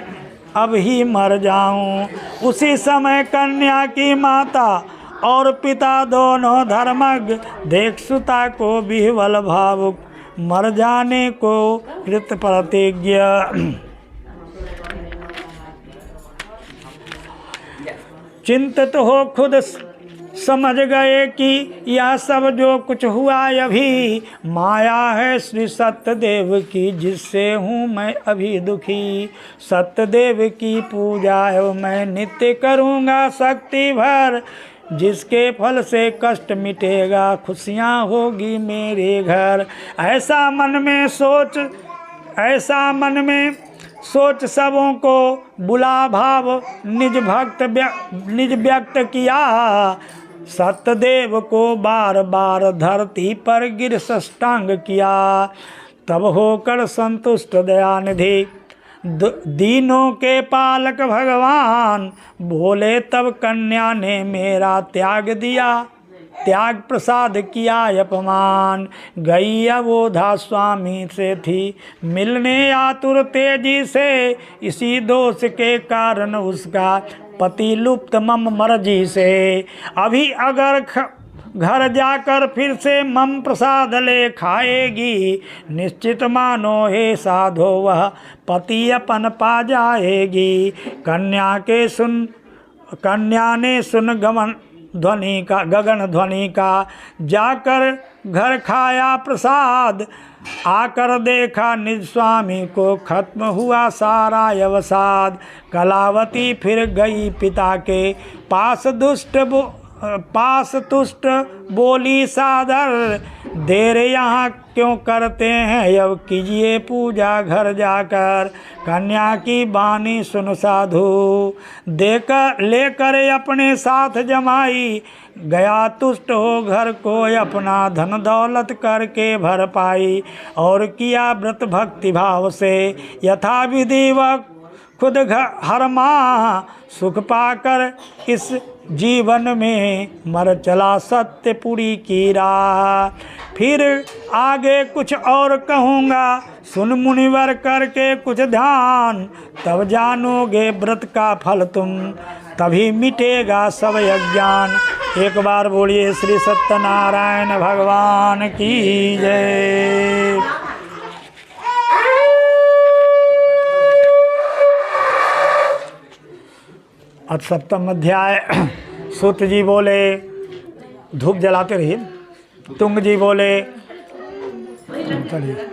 अब ही मर जाऊं। उसी समय कन्या की माता और पिता दोनों धर्मज्ञ देख सुता को विह्वल भावुक मर जाने को कृत प्रतिज्ञा। चिंतित हो खुद समझ गए कि यह सब जो कुछ हुआ अभी माया है श्री सत्यदेव की, जिससे हूँ मैं अभी दुखी। सत्यदेव की पूजा मैं नित्य करूँगा शक्ति भर, जिसके फल से कष्ट मिटेगा खुशियाँ होगी मेरे घर। ऐसा मन में सोच सबों को बुला भाव निज व्यक्त किया। सत्यदेव को बार बार धरती पर गिर साष्टांग किया। तब होकर संतुष्ट दयानिधि दीनों के पालक भगवान बोले, तब कन्या ने मेरा त्याग दिया, त्याग प्रसाद किया अपमान। गई अबोधा स्वामी से थी मिलने आतुर तेजी से, इसी दोष के कारण उसका पति लुप्त मम मर्जी से। अभी अगर घर जाकर फिर से मम प्रसाद ले खाएगी, निश्चित मानो हे साधो वह पति अपन पा जाएगी। कन्या ने सुन गगन ध्वनि का जाकर घर खाया प्रसाद। आकर देखा निज स्वामी को खत्म हुआ सारा अवसाद। कलावती फिर गई पिता के पास पास तुष्ट बोली सादर, देर यहाँ क्यों करते हैं, अब कीजिए पूजा घर जाकर। कन्या की बानी सुन साधु, देकर लेकर अपने साथ जमाई, गया तुष्ट हो घर को अपना, धन दौलत करके भर पाई। और किया व्रत भक्ति भाव से यथा विधि व खुद हर माह, सुख पाकर इस जीवन में मर चला सत्यपुरी की राह। फिर आगे कुछ और कहूँगा, सुन मुनिवर करके कुछ ध्यान, तब जानोगे व्रत का फल तुम, तभी मिटेगा सब अज्ञान। एक बार बोलिए श्री सत्यनारायण भगवान की जय। अब सप्तम अध्याय। सूत जी बोले, धूप जलाते रहिए। तुंग जी बोले, चलिए।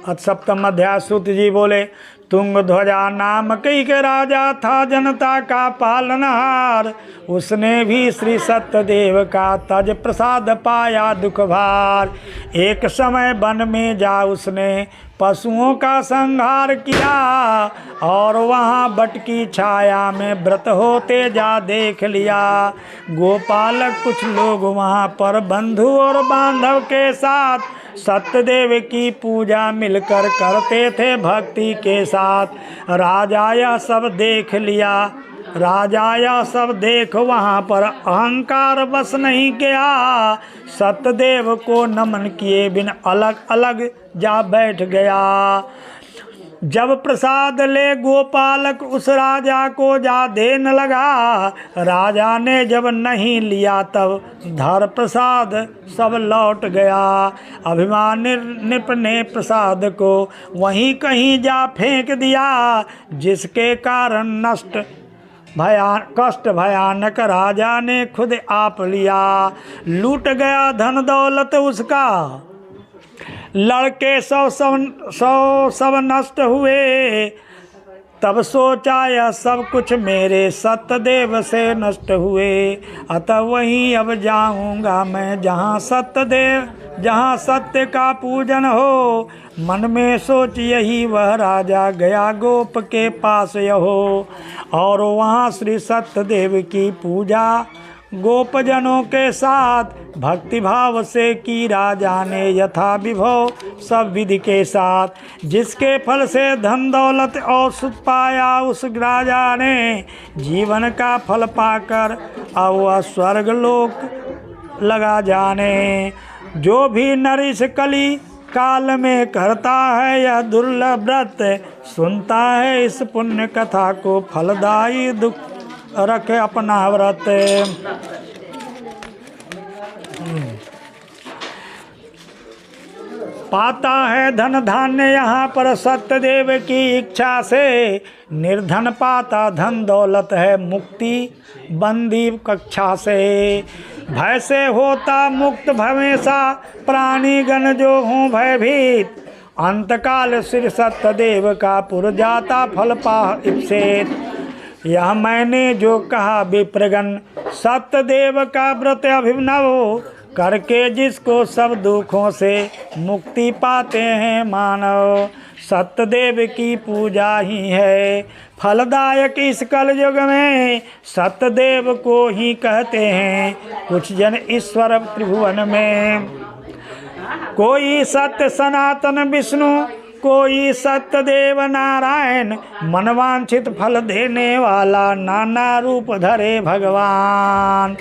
अब सप्तम अध्याय। सूत जी बोले, तुंग ध्वजा नाम कई के राजा था, जनता का पालनहार, उसने भी श्री सत्यदेव का तज प्रसाद पाया दुख भार। एक समय वन में जा उसने पशुओं का संहार किया, और वहाँ बट की छाया में व्रत होते जा देख लिया। गोपालक कुछ लोग वहाँ पर बंधु और बांधव के साथ सत्यदेव की पूजा मिलकर करते थे भक्ति के साथ। राजा यह सब देख लिया, राजा यह सब देख वहाँ पर अहंकार बस नहीं किया, सत्यदेव को नमन किए बिन अलग अलग जा बैठ गया। जब प्रसाद ले गोपालक उस राजा को जा देने लगा, राजा ने जब नहीं लिया तब धर प्रसाद सब लौट गया। अभिमानी नृप ने प्रसाद को वहीं कहीं जा फेंक दिया, जिसके कारण कष्ट भयानक राजा ने खुद आप लिया। लूट गया धन दौलत उसका, लड़के सौ सब नष्ट हुए। तब सोचा यह सब कुछ मेरे सत्यदेव से नष्ट हुए। अतः वहीं अब जाऊंगा मैं जहाँ सत्य का पूजन हो। मन में सोच यही वह राजा गया गोप के पास यहो, और वहाँ श्री सत्यदेव की पूजा गोपजनों के साथ भक्ति भाव से की राजा ने यथा विभव सब विधि के साथ। जिसके फल से धन दौलत और सुख पाया उस राजा ने, जीवन का फल पाकर अब वह स्वर्ग लोक लगा जाने। जो भी नर इस कली काल में करता है यह दुर्लभ व्रत, सुनता है इस पुण्य कथा को, फलदायी दुख रखे अपना व्रत। पाता है धन धान्य यहाँ पर सत्यदेव की इच्छा से, निर्धन पाता धन दौलत है मुक्ति बंदी कक्षा से। भय से होता मुक्त हमेशा प्राणी गण जो हूँ भयभीत, अंतकाल श्री सत्यदेव का पुर जाता फल पा इप्सेत। यह मैंने जो कहा विप्रगण, सत्यदेव का व्रत अभिनव, करके जिसको सब दुखों से मुक्ति पाते हैं मानव। सत्यदेव की पूजा ही है फलदायक इस कल युग में, सत्यदेव को ही कहते हैं कुछ जन ईश्वर त्रिभुवन में। कोई सत्य सनातन विष्णु, कोई सत्यदेव नारायण, मनवांछित फल देने वाला नाना रूप धरे भगवान।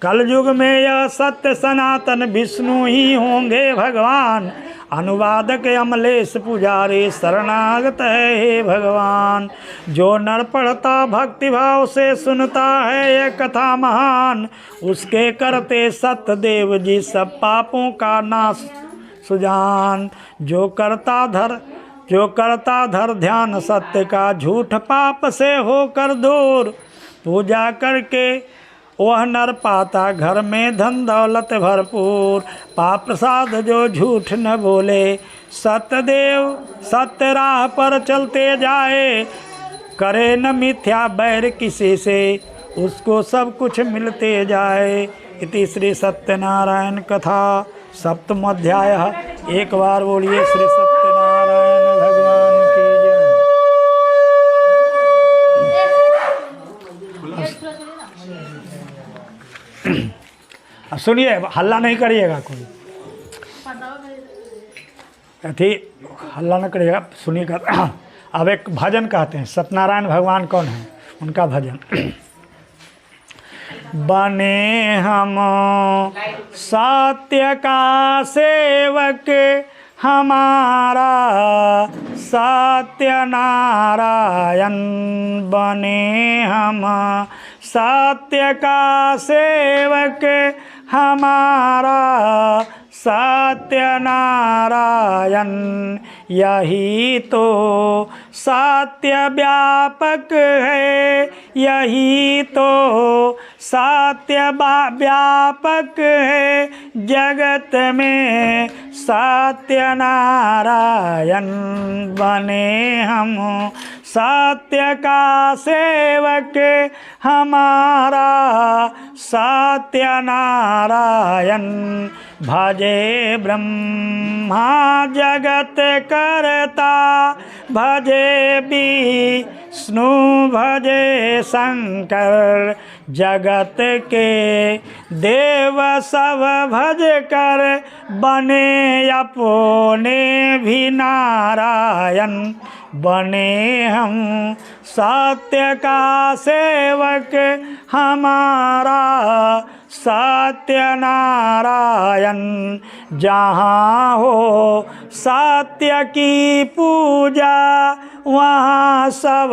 कलयुग में यह सत्य सनातन विष्णु ही होंगे भगवान। अनुवादक अमलेश पुजारी शरणागत है हे भगवान। जो नर पढ़ता भक्ति भाव से सुनता है ये कथा महान, उसके करते सत्यदेव जी सब पापों का नाश सुजान। जो करता धर ध्यान सत्य का, झूठ पाप से होकर दूर, पूजा करके वह नर पाता घर में धन दौलत भरपूर। पाप प्रसाद जो झूठ न बोले, सत्यदेव सत्य राह पर चलते जाए। करे न मिथ्या बैर किसी से, उसको सब कुछ मिलते जाए। इति श्री सत्यनारायण कथा सप्तम अध्याय। एक बार बोलिए श्री सत्यनारायण भगवान की जय। सुनिए, हल्ला नहीं करिएगा कोई, ठीक, हल्ला न करिएगा, सुनिएगा। अब एक भजन कहते हैं, सत्यनारायण भगवान कौन है, उनका भजन। बने हम सत्य का सेवक, हमारा सत्यनारायण। बने हम सत्य का सेवक, हमारा सत्यनारायण। यही तो सत्य व्यापक है, यही तो सत्य व्यापक है, जगत में सत्यनारायण। बने हम सत्य का सेवक, हमारा सत्यनारायण। भजे ब्रह्मा जगत करता, भजे विष्णु भजे शंकर। जगत के देव सब भज कर, बने अपने भी नारायण। बने हम सत्य का सेवक, हमारा सत्यनारायण। जहाँ हो सत्य की पूजा, वहाँ सब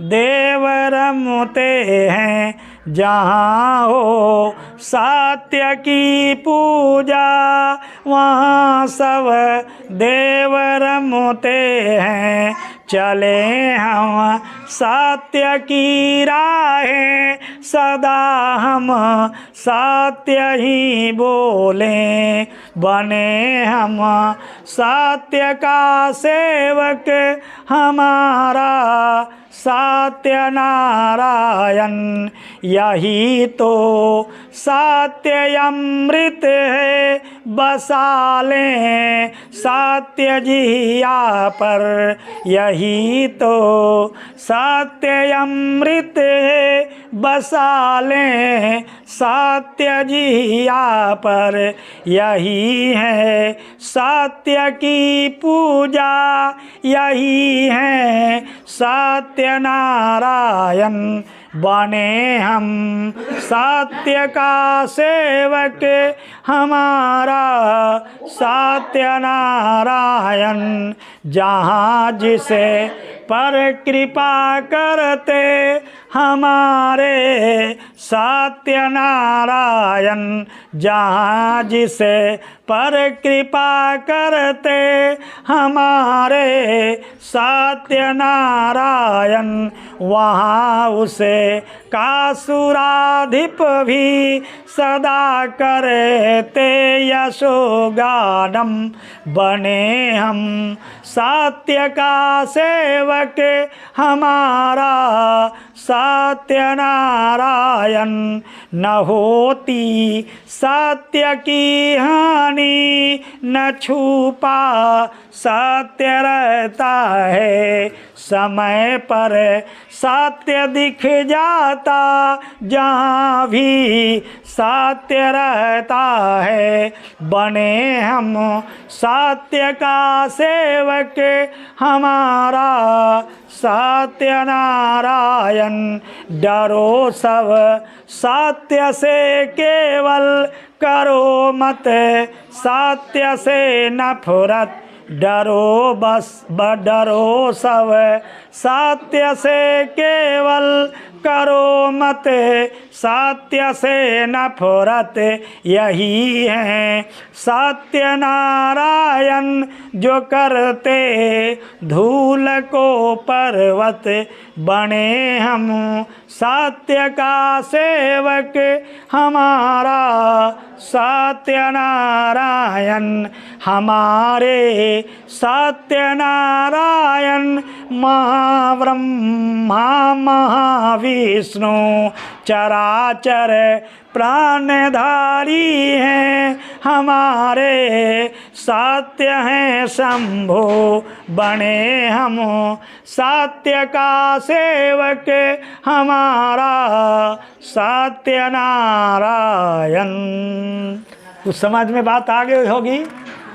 देव रमते हैं। जहाँ हो सत्य की पूजा, वहाँ सब देव रमते हैं। चले हम सत्य की राहें, सदा हम सत्य ही बोलें। बने हम सत्य का सेवक, हमारा सत्यनारायण। यही तो सत्य अमृत है, बसा लें सत्य जिया पर। यही तो सत्य अमृत है, बसा लें सत्य जिया पर। यही है सत्य की पूजा, यही है सत्यनारायण। बने हम सत्य का सेवक, हमारा सत्यनारायण। जहाँ जिसे पर कृपा करते, हमारे सत्यनारायण। जहाँ जिसे पर कृपा करते, हमारे सत्यनारायण। वहाँ उसे कासुराधिप भी सदा करते यशोगानम। बने हम सत्य का सेवक, हमारा सत्यनारायण। न होती सत्य की हानि, न छुपा सत्य रहता है। समय पर सत्य दिख जाता, जहाँ भी सत्य रहता है। बने हम सत्य का सेवक, हमारा सत्यनारायण। डरो सब सत्य से केवल, करो मत सत्य से नफरत। डरो डरो सब सत्य से केवल, करो मत सत्य से नफरत। यही है सत्यनारायण, जो करते धूल को पर्वत। बने हम सत्य का सेवक, हमारा सत्यनारायण। हमारे सत्यनारायण महाब्रह्मा महावीर विष्णु चराचर प्राणधारी हैं हमारे, सत्य हैं शंभो बने हम, सत्य का सेवक हमारा सत्य नारायण। उस समाज में बात आगे होगी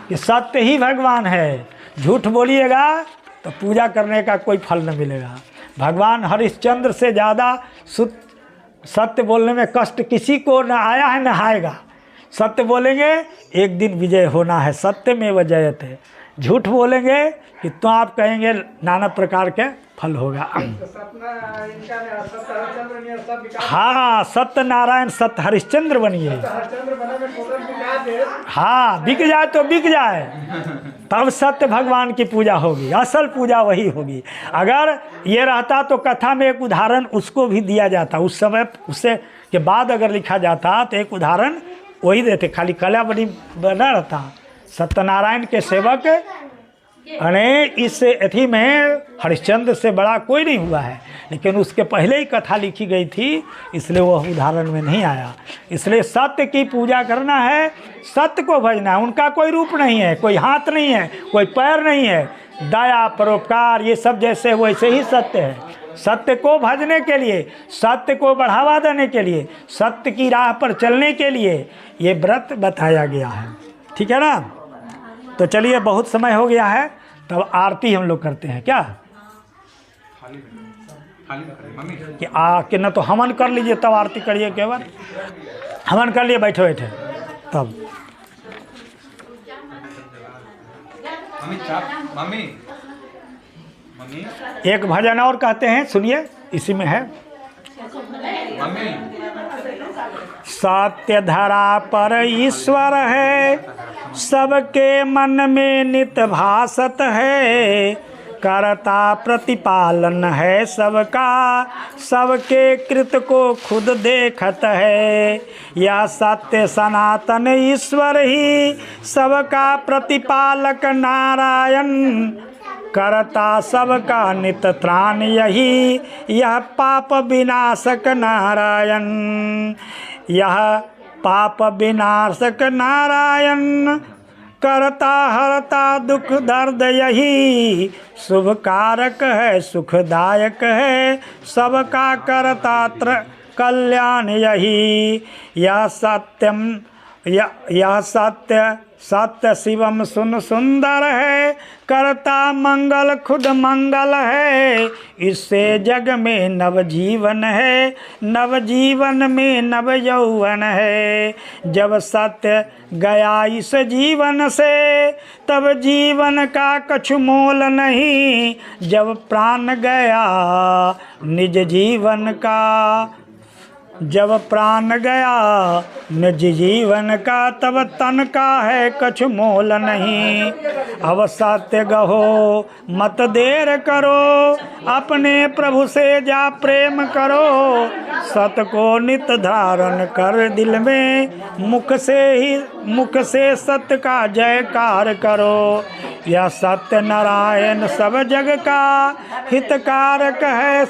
कि सत्य ही भगवान है, झूठ बोलिएगा तो पूजा करने का कोई फल न मिलेगा। भगवान हरिश्चंद्र से ज़्यादा सत्य बोलने में कष्ट किसी को न आया है न आएगा। सत्य बोलेंगे एक दिन विजय होना है, सत्य में वह जयते। झूठ बोलेंगे कि तो आप कहेंगे नाना प्रकार के फल होगा। हाँ, सत्य नारायण सत्य हरिश्चंद्र बनिए। हाँ, बिक जाए तो बिक जाए, तब सत्य भगवान की पूजा होगी, असल पूजा वही होगी। अगर ये रहता तो कथा में एक उदाहरण उसको भी दिया जाता, उस समय उससे के बाद अगर लिखा जाता तो एक उदाहरण वही देते, खाली कला बना रहता। सत्यनारायण के सेवक अने इस अथी में हरिश्चंद्र से बड़ा कोई नहीं हुआ है, लेकिन उसके पहले ही कथा लिखी गई थी, इसलिए वह उदाहरण में नहीं आया। इसलिए सत्य की पूजा करना है, सत्य को भजना है। उनका कोई रूप नहीं है, कोई हाथ नहीं है, कोई पैर नहीं है। दया परोपकार ये सब जैसे वैसे ही सत्य है। सत्य को भजने के लिए, सत्य को बढ़ावा देने के लिए, सत्य की राह पर चलने के लिए ये व्रत बताया गया है। ठीक है ना? तो चलिए, बहुत समय हो गया है, तब आरती हम लोग करते हैं क्या कि न तो हवन कर लीजिए तब आरती करिए। केवल हवन कर लिए बैठे बैठे तब। एक भजन और कहते हैं, सुनिए, इसी में है। सत्य धरा पर ईश्वर है, सबके मन में नित भासत है, करता प्रतिपालन है सबका, सबके कृत को खुद देखत है। यह सत्य सनातन ईश्वर ही सबका प्रतिपालक नारायण, करता सबका नित त्राण यही, यह पाप विनाशक नारायण। यह पाप विनाशक नारायण, करता हरता दुख दर्द यही, शुभ कारक है सुखदायक है, सबका करता कल्याण यही। यह सत्यम यह सत्य शिवम सुन सुंदर है, करता मंगल खुद मंगल है, इससे जग में नवजीवन है, नवजीवन में नव यौवन है। जब सत्य गया इस जीवन से, तब जीवन का कछु मोल नहीं, जब प्राण गया निज जीवन का, जब प्राण गया निज जीवन का, तब तन का है कछु मोल नहीं। अब सत्य गहो मत देर करो, अपने प्रभु से जा प्रेम करो, सत्य को नित धारण कर दिल में, मुख से सत्य का जयकार करो। यह सत्य नारायण सब जग का हितकारक है,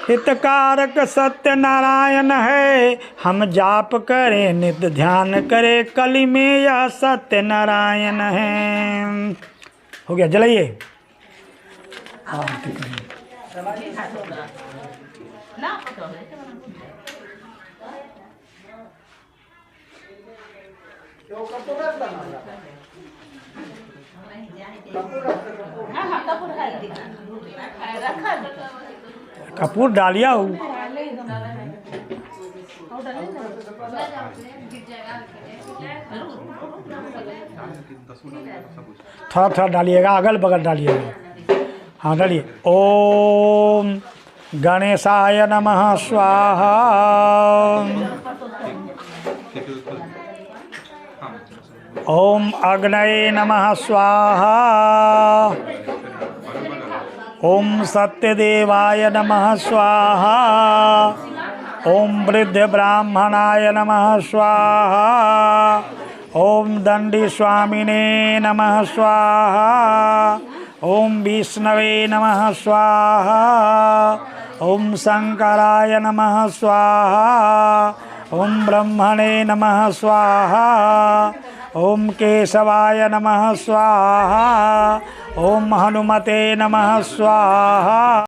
हितकारक सत्य नारायण है। हम जाप करें नित ध्यान करें, कली में यह सत्य नारायण है। हो गया, जलाइए। कपूर डालिया हो, थोड़ा थोड़ा डालिएगा, अगल बगल डालिएगा। हाँ डालिए। ओम गणेशाय नमः स्वाहा, ओम अग्नये नमः स्वाहा, ओम सत्यदेवाय नमः स्वाहा, ओम वृद्ध ब्राह्मणाय नमः स्वाहा, ओम दंडी स्वामिने नमः स्वाहा, ओम विष्णवे नमः स्वाहा। ओम शंकराय नमः स्वाहा। ओम ब्रह्मणे नमः स्वाहा। ओम केशवाय नमः स्वाहा। ओम हनुमते नमः स्वाहा।